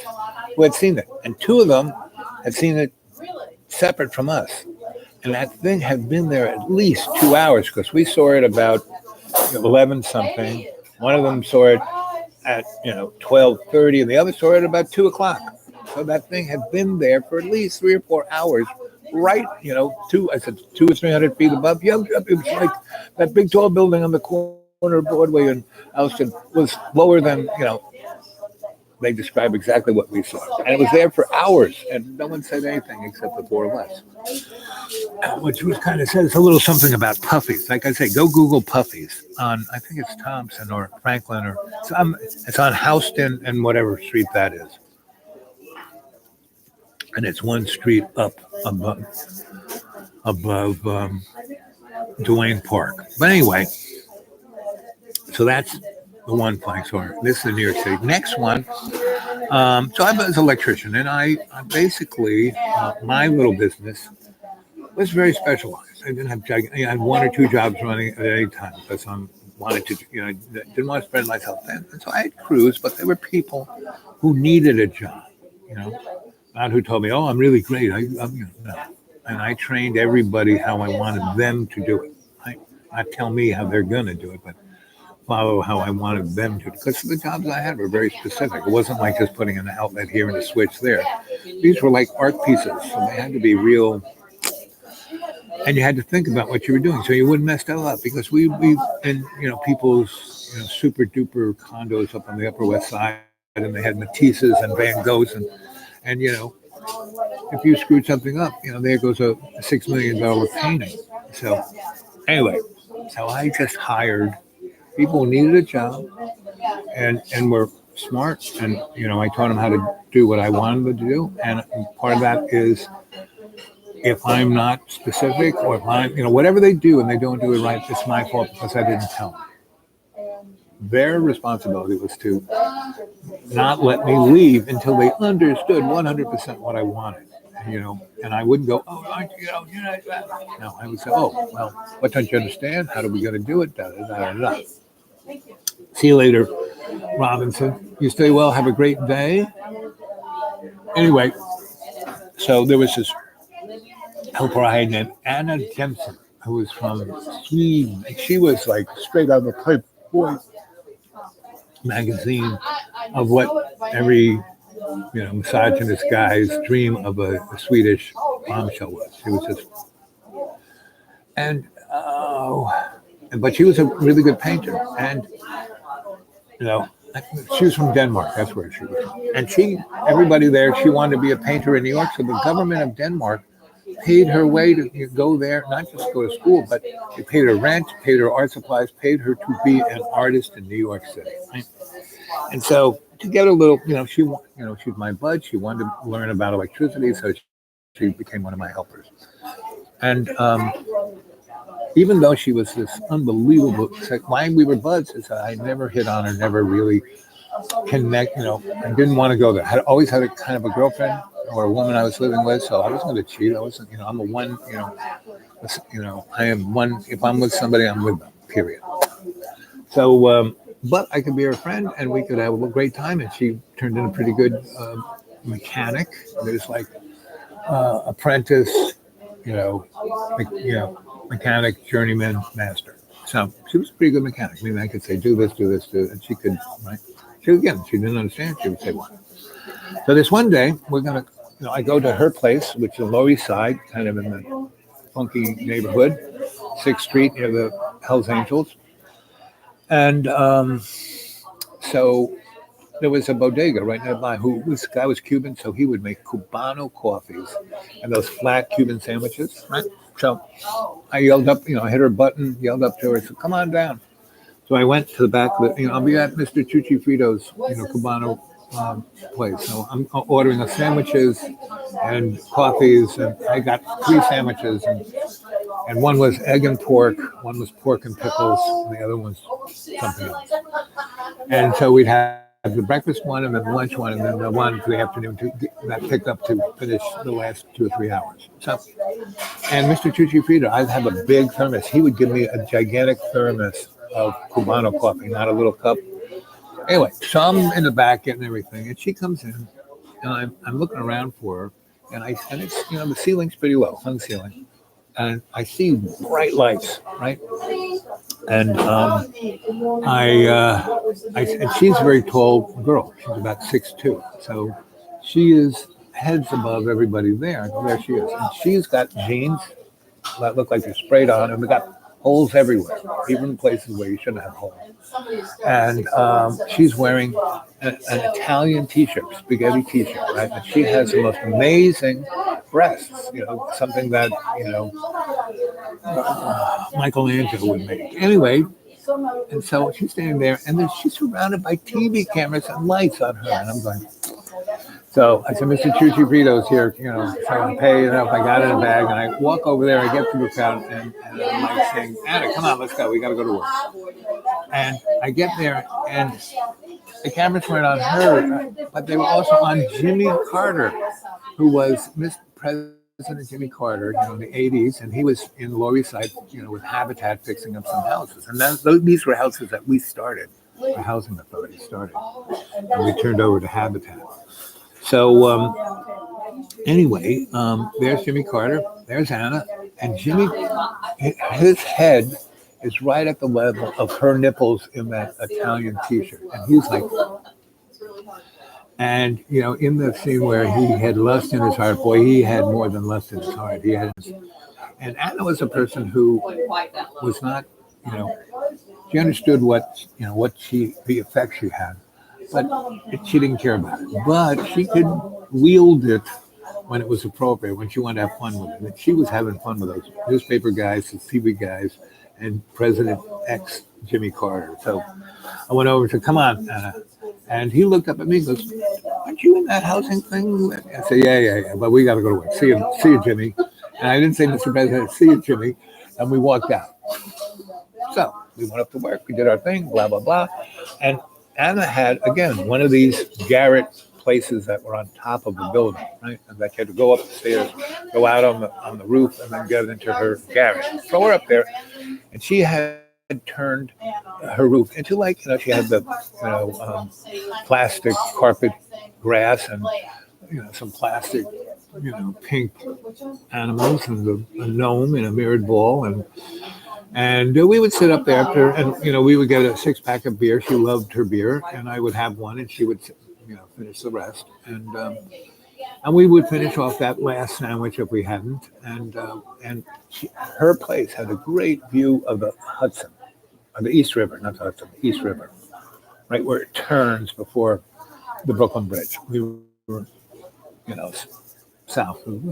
who had seen it, and two of them had seen it separate from us. And that thing had been there at least 2 hours because we saw it about 11 something. One of them saw it at 12:30, and the other saw it about 2 o'clock. So that thing had been there for at least 3 or 4 hours, right? I said 200 or 300 feet above. Yeah, it was like that big tall building on the corner of Broadway and Houston was lower than They describe exactly what we saw, and it was there for hours, and no one said anything except the four of us. Which was kind of says a little something about Puffy's. Like I say, go Google Puffy's on, I think it's Thompson or Franklin or it's on Houston and whatever street that is. And it's one street up above Duane Park. But anyway, so that's the one place. Or this is in New York City. Next one. So I was an electrician, and I basically my little business was very specialized. I didn't have I had one or two jobs running at any time because I wanted to, didn't want to spread myself thin. And so I had crews, but there were people who needed a job, not who told me, "Oh, I'm really great." No. And I trained everybody how I wanted them to do it. Not tell me how they're going to do it, but follow how I wanted them to. Because the jobs I had were very specific. It wasn't like just putting an outlet here and a switch there. These were like art pieces, so they had to be real. And you had to think about what you were doing so you wouldn't mess that up. Because we in people's super duper condos up on the Upper West Side, and they had Matisses and Van Goghs, and if you screwed something up, there goes a $6 million painting. So anyway, so I just hired people who needed a job and were smart, and I taught them how to do what I wanted them to do. And part of that is, if I'm not specific, or if I'm, whatever they do and they don't do it right, it's my fault because I didn't tell them. Their responsibility was to not let me leave until they understood 100% what I wanted. And I wouldn't go, "Oh, no, I would say, "Oh, well, what don't you understand? How are we going to do it? Da, da, da, da, da. See you later, Robinson. You stay well. Have a great day." Anyway, so there was this helper I had named Anna Jensen, who was from Sweden. She was like straight out of the Playboy magazine of what every misogynist guy's dream of a Swedish bombshell was. She was just, but she was a really good painter, and she was from Denmark. That's where she was from. And everybody there, she wanted to be a painter in New York. So the government of Denmark paid her way to go there, not just go to school, but they paid her rent, paid her art supplies, paid her to be an artist in New York City. Right? And so to get a little, she's my bud. She wanted to learn about electricity, so she became one of my helpers. And even though she was this unbelievable, why we were buds is that I never hit on her, never really connect. I didn't want to go there. I always had a kind of a girlfriend or a woman I was living with, so I wasn't going to cheat. I wasn't, I'm a one, I am one. If I'm with somebody, I'm with them. Period. So, but I could be her friend, and we could have a great time. And she turned in a pretty good mechanic. There's like apprentice, you know, mechanic, journeyman, master. So she was a pretty good mechanic. I mean, I could say, do this, do this, do this. And she could, right? She didn't understand. She would say what. So this one day, I go to her place, which is Lower East Side, kind of in the funky neighborhood, 6th Street near the Hells Angels. And so there was a bodega right nearby. This guy was Cuban, so he would make Cubano coffees and those flat Cuban sandwiches, right? So I yelled up, I hit her button, yelled up to her, said, "Come on down." So I went to the back of the, I'll be at Mr. Chuchi Frito's, Cubano place. So I'm ordering the sandwiches and coffees, and I got 3 sandwiches, and one was egg and pork, one was pork and pickles, and the other was something else. And so we'd have the breakfast one, and then the lunch one, and then the one for the afternoon that picked up to finish the last 2 or 3 hours. So, and Mr. Chuchi Frito, I'd have a big thermos. He would give me a gigantic thermos of Cubano coffee, not a little cup. Anyway, so I'm in the back getting everything, and she comes in, and I'm looking around for her, and it's the ceiling's pretty low, hung ceiling, and I see bright lights, right? And and she's a very tall girl. She's about 6'2", so she is heads above everybody there. And there she is, and she's got jeans that look like they're sprayed on, and they got holes everywhere, even places where you shouldn't have holes. And she's wearing an Italian T-shirt, spaghetti T-shirt, right? And she has the most amazing breasts, something that Michelangelo would make. Anyway, and so she's standing there, and then she's surrounded by TV cameras and lights on her, and I'm going. So I said, "Mr. Chuchi Frito's here, trying to pay it up. I got it in a bag," and I walk over there. I get to the crowd, and I'm like saying, "Anna, come on, let's go. We got to go to work." And I get there, and the cameras weren't on her, but they were also on Jimmy Carter, who was President Jimmy Carter, in the 80s, and he was in the Lower East Side, with Habitat fixing up some houses. And these were houses that we started, the housing authority started, and we turned over to Habitat. So anyway, there's Jimmy Carter, there's Anna, and Jimmy, his head is right at the level of her nipples in that Italian T-shirt, and he's like, and in the scene where he had lust in his heart, boy, he had more than lust in his heart. And Anna was a person who was not, she understood the effect she had, but she didn't care about it. But she could wield it when it was appropriate, when she wanted to have fun with it. And she was having fun with those newspaper guys, the TV guys, and President X Jimmy Carter. So I went over to, "Come on, Anna." And he looked up at me and goes, "Aren't you in that housing thing?" I said, yeah, but we got to go to work. See you, Jimmy. And I didn't say, "Mr. President," "See you, Jimmy." And we walked out. So we went up to work. We did our thing, blah, blah, blah. And Anna had, again, one of these garret places that were on top of the building, right? And that she had to go up the stairs, go out on the roof, and then get into her garret. Throw her up there. And she had turned her roof into she had the plastic carpet grass and some plastic pink animals and a gnome in a mirrored ball, and we would sit up there after, and we would get a 6-pack of beer. She loved her beer, and I would have one, and she would finish the rest, and we would finish off that last sandwich if we hadn't, and her place had a great view of the Hudson. On the East River, not the Hudson, the East River, right where it turns before the Brooklyn Bridge. We were, south of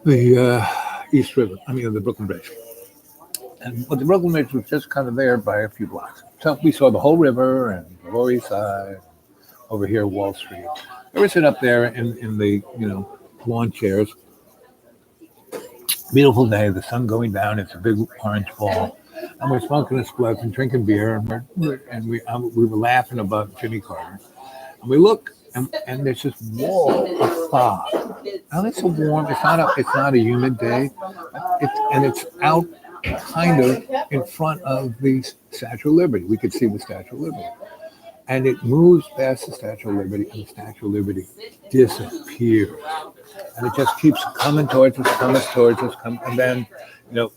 the East River. I mean, the Brooklyn Bridge. And but the Brooklyn Bridge was just kind of there by a few blocks. So we saw the whole river and the Lower East Side, over here, Wall Street. We were sitting up there in the, lawn chairs. Beautiful day, the sun going down. It's a big orange ball. And we're smoking a spliff and drinking beer, we were laughing about Jimmy Carter. And we look, and there's this wall of fog. Now it's a warm. It's not a humid day. It's out kind of in front of the Statue of Liberty. We could see the Statue of Liberty, and it moves past the Statue of Liberty, and the Statue of Liberty disappears, and it just keeps coming towards us, and then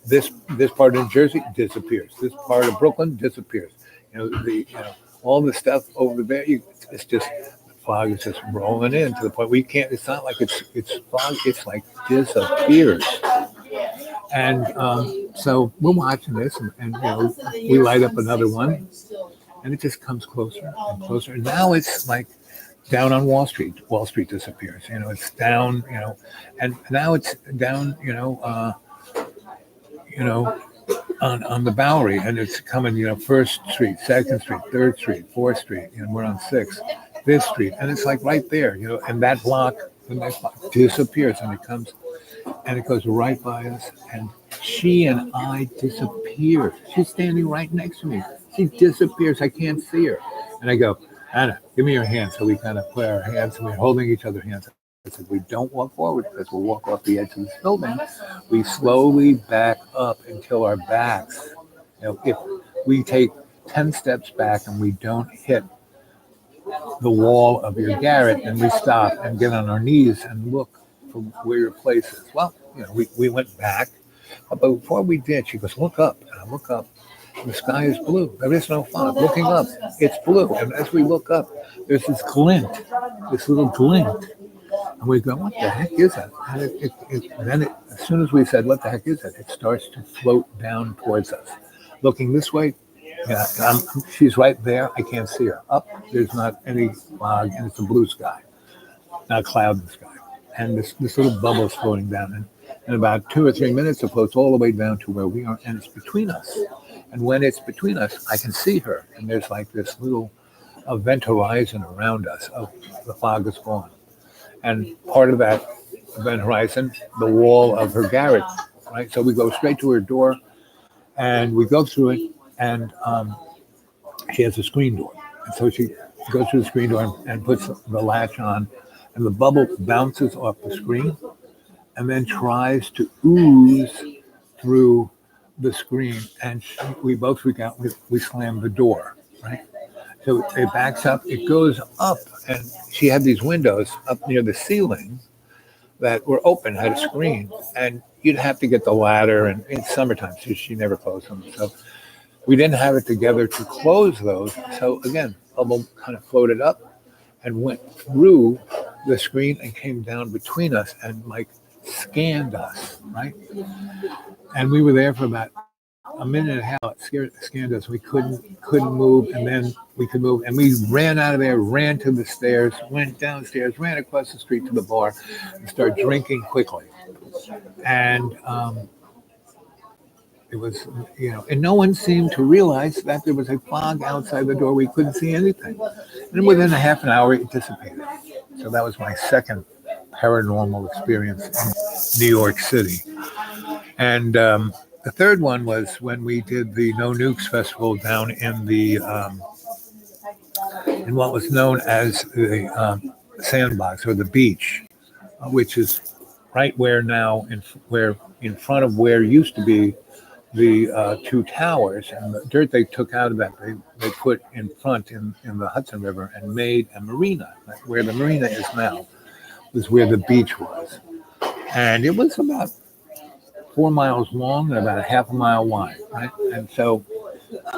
this part of New Jersey disappears. This part of Brooklyn disappears. All the stuff over there. It's just the fog is just rolling in to the point where you can't. It's not like it's fog. It's like disappears. And so we're watching this, and we light up another one, and it just comes closer and closer. And now it's like down on Wall Street. Wall Street disappears. It's down. And now it's down. On the Bowery, and it's coming. First Street, Second Street, Third Street, Fourth Street. We're on Sixth, this street, and it's like right there. And that block, the next block disappears, and it comes. And it goes right by us, and she and I disappear. She's standing right next to me. She disappears. I can't see her. And I go, Anna, give me your hand. So we kind of put our hands, and we're holding each other's hands. I said, we don't walk forward because we'll walk off the edge of this building. We slowly back up until our backs. If we take 10 steps back and we don't hit the wall of your garret, and we stop and get on our knees and look where your place is. Well, we went back, but before we did, she goes, look up. And I look up, and the sky is blue. There is no fog. Looking up, it's blue. And as we look up, there's this glint, this little glint. And we go, what the heck is that? And then as soon as we said, what the heck is that? It starts to float down towards us. Looking this way, she's right there. I can't see her. Up, there's not any fog, and it's a blue sky, not a cloud in the sky. And this little bubble is floating down. And in about 2 or 3 minutes, it floats all the way down to where we are, and it's between us. And when it's between us, I can see her. And there's like this little event horizon around us. Oh, the fog is gone. And part of that event horizon, the wall of her garret, right? So we go straight to her door, and we go through it, and she has a screen door. And so she goes through the screen door and puts the latch on, and the bubble bounces off the screen and then tries to ooze through the screen. And we both freak out. We slam the door, right? So it backs up. It goes up, and she had these windows up near the ceiling that were open, had a screen, and you'd have to get the ladder. And it's summertime, so she never closed them. So we didn't have it together to close those. So again, bubble kind of floated up and went through the screen and came down between us and like scanned us, right? And we were there for about a minute and a half. It scanned us. We couldn't move, and then we could move, and we ran out of there, ran to the stairs, went downstairs, ran across the street to the bar, and started drinking quickly. And it was, and no one seemed to realize that there was a fog outside the door. We couldn't see anything. And within a half an hour, it dissipated. So that was my second paranormal experience in New York City. And the third one was when we did the No Nukes Festival down in the in what was known as the Sandbox, or the beach, which is right where now where in front of where used to be the two towers, and the dirt they took out of that they put in front in the Hudson River and made a marina. Where the marina is now was where the beach was, and it was about 4 miles long and about a half a mile wide, right? And so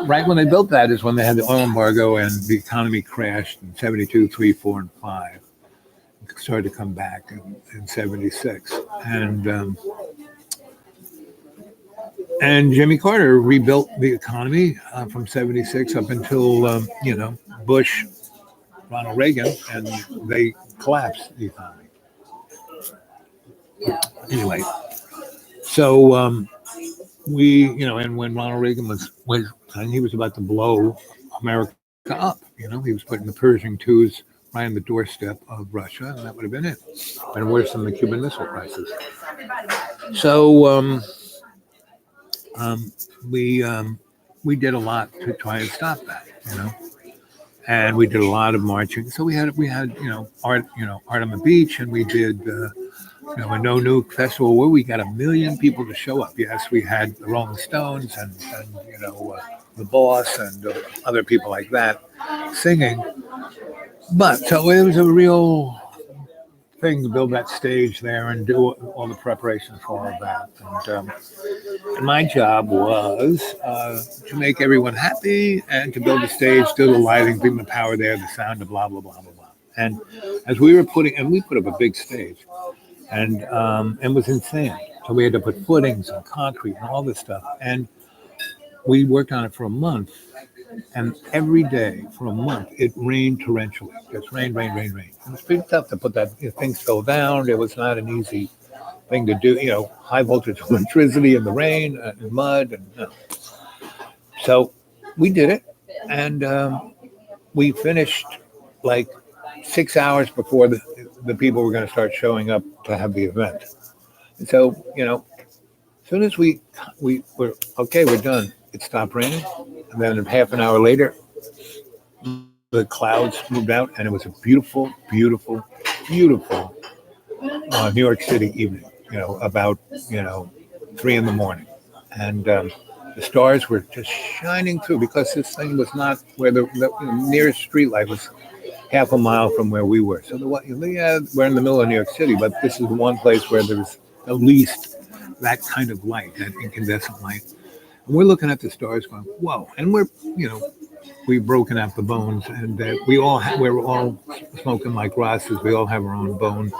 right when they built that is when they had the oil embargo and the economy crashed in 72, 3, 4, and 5. It started to come back in 76. And Jimmy Carter rebuilt the economy from 76 up until, Bush, Ronald Reagan, and they collapsed the economy. Anyway, so we, and when Ronald Reagan and he was about to blow America up, he was putting the Pershing twos right on the doorstep of Russia, and that would have been it. And worse than the Cuban Missile Crisis. So we we did a lot to try and stop that, and we did a lot of marching. So we had art on the beach, and we did a no nuke festival where we got 1 million people to show up. Yes, we had the Rolling Stones and the Boss and other people like that singing. But so it was a real thing to build that stage there and do all the preparations for all of that. And my job was to make everyone happy and to build the stage, do the lighting, bring the power there, the sound, the blah, blah, blah, blah, blah. And as we put up a big stage, and it was insane. So we had to put footings and concrete and all this stuff. And we worked on it for a month. And every day for a month, it rained torrentially. Just rain, rain, rain, rain. It was pretty tough to put that. Things fell down. It was not an easy thing to do. High voltage electricity in the rain and mud. And so we did it, and we finished like 6 hours before the people were going to start showing up to have the event. And so as soon as we were okay, we're done. It stopped raining. And then half an hour later, the clouds moved out, and it was a beautiful, beautiful, beautiful New York City evening, about 3 a.m. And the stars were just shining through because this thing was not where the nearest street light was half a mile from where we were. So we're in the middle of New York City, but this is the one place where there's at least that kind of light, that incandescent light. And we're looking at the stars going, whoa. And we've broken out the bones, and we're all smoking like Rosses. We all have our own bone.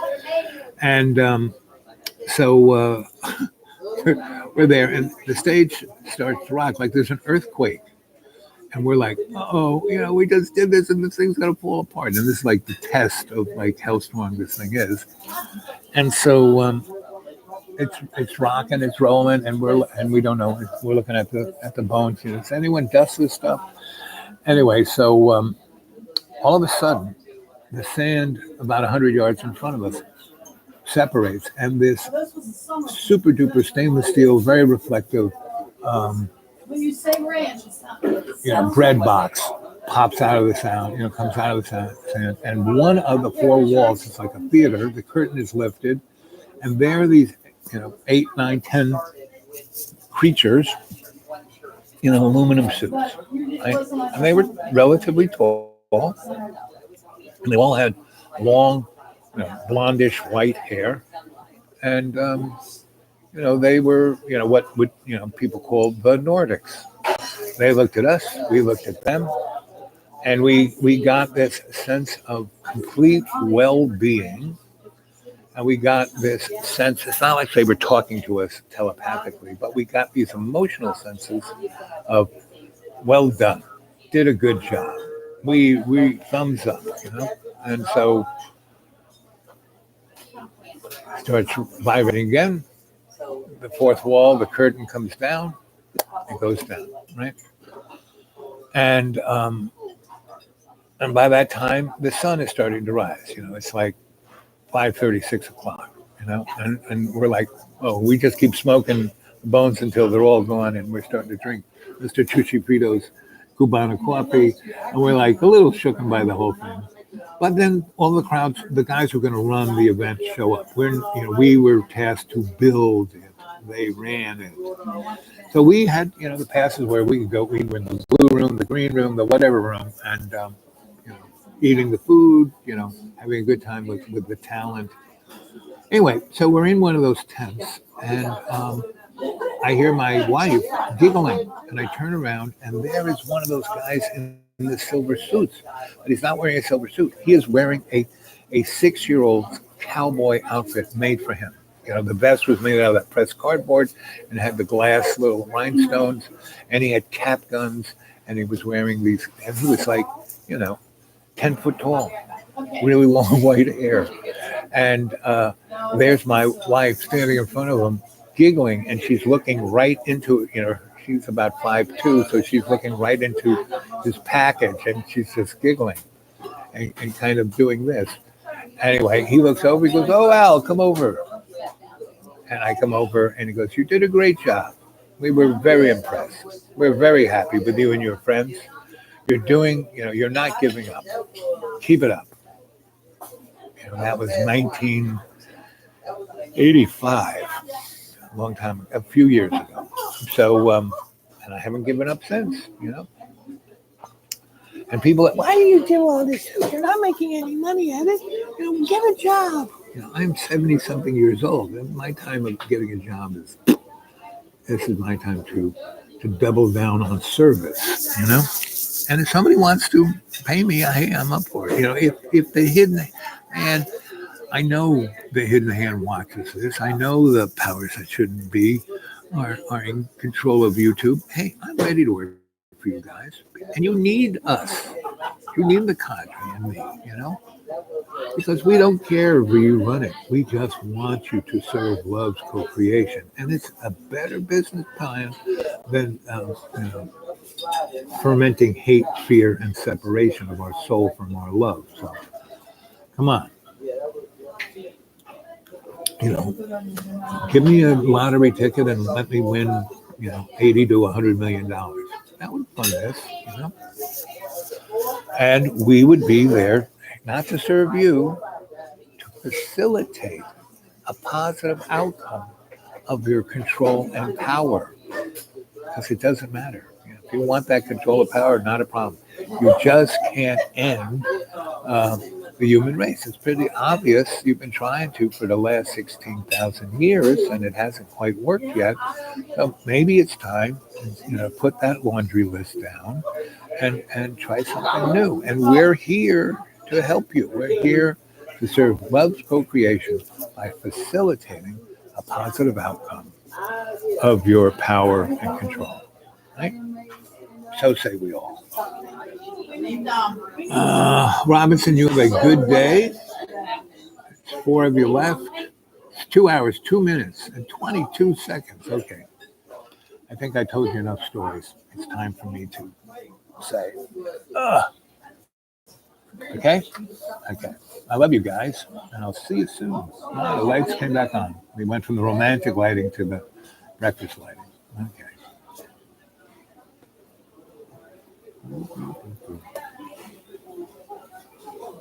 And so we're there, and the stage starts to rock like there's an earthquake. And we're like, we just did this, and this thing's going to fall apart. And this is like the test of like how strong this thing is. And so it's rocking, it's rolling, and we don't know. We're looking at the bones. Does anyone dust this stuff? Anyway, so all of a sudden, the sand about 100 yards in front of us separates, and this super duper stainless steel, very reflective, bread box pops out of the sound. Comes out of the sand, and one of the 4 walls is like a theater. The curtain is lifted, and there are these 8, 9, 10 creatures in aluminum suits. Right? And they were relatively tall, and they all had long, blondish white hair. And, they were, what would, people call the Nordics. They looked at us, we looked at them, and we got this sense of complete well-being. And we got this sense, it's not like they were talking to us telepathically, but we got these emotional senses of, well done, did a good job. We thumbs up, And so starts vibrating again. The 4th wall, the curtain comes down, it goes down, right? And by that time, the sun is starting to rise. It's like 5:30, 6 o'clock, and we're like, we just keep smoking bones until they're all gone, and we're starting to drink Mr. Chuchifrito's Cubana coffee, and we're like a little shooken by the whole thing. But then all the crowds, the guys who are going to run the event show up. We were tasked to build it. They ran it. So we had, the passes where we could go. We were in the blue room, the green room, the whatever room, and eating the food, having a good time with the talent. Anyway, so we're in one of those tents, and I hear my wife giggling, and I turn around, and there is one of those guys in the silver suits, but he's not wearing a silver suit. He is wearing a 6-year-old cowboy outfit made for him. The vest was made out of that pressed cardboard and had the glass little rhinestones, and he had cap guns, and he was wearing these, and he was like, 10 foot tall, really long white hair. And there's my wife standing in front of him, giggling, and she's looking right into, she's about 5'2", so she's looking right into his package, and she's just giggling and kind of doing this. Anyway, he looks over, he goes, "Oh, Al, come over." And I come over, and he goes, "You did a great job. We were very impressed. We're very happy with you and your friends. You're doing, you're not giving up. Keep it up." That was 1985, a long time, a few years ago. So, and I haven't given up since. And people, why do you do all this? You're not making any money at it. Get a job. I'm 70 something years old. And my time of getting a job this is my time to double down on service, And if somebody wants to pay me, hey, I'm up for it. If the hidden hand, I know the hidden hand watches this. I know the powers that shouldn't be are in control of YouTube. Hey, I'm ready to work for you guys. And you need us. You need the cadre and me, because we don't care where you run it. We just want you to serve love's co-creation. And it's a better business plan than fermenting hate, fear, and separation of our soul from our love. So, come on. Give me a lottery ticket and let me win, 80 to $100 million. That would fund this, And we would be there, not to serve you, to facilitate a positive outcome of your control and power. Because it doesn't matter. If you want that control of power, not a problem. You just can't end the human race. It's pretty obvious. You've been trying to for the last 16,000 years, and it hasn't quite worked yet. So maybe it's time, put that laundry list down and try something new. And we're here to help you. We're here to serve love's co-creation by facilitating a positive outcome of your power and control. Right? So say we all. Robinson, you have a good day. It's 4 of you left. It's 2 hours, 2 minutes, and 22 seconds. Okay. I think I told you enough stories. It's time for me to say, okay? Okay. I love you guys, and I'll see you soon. The lights came back on. We went from the romantic lighting to the breakfast lighting. Okay.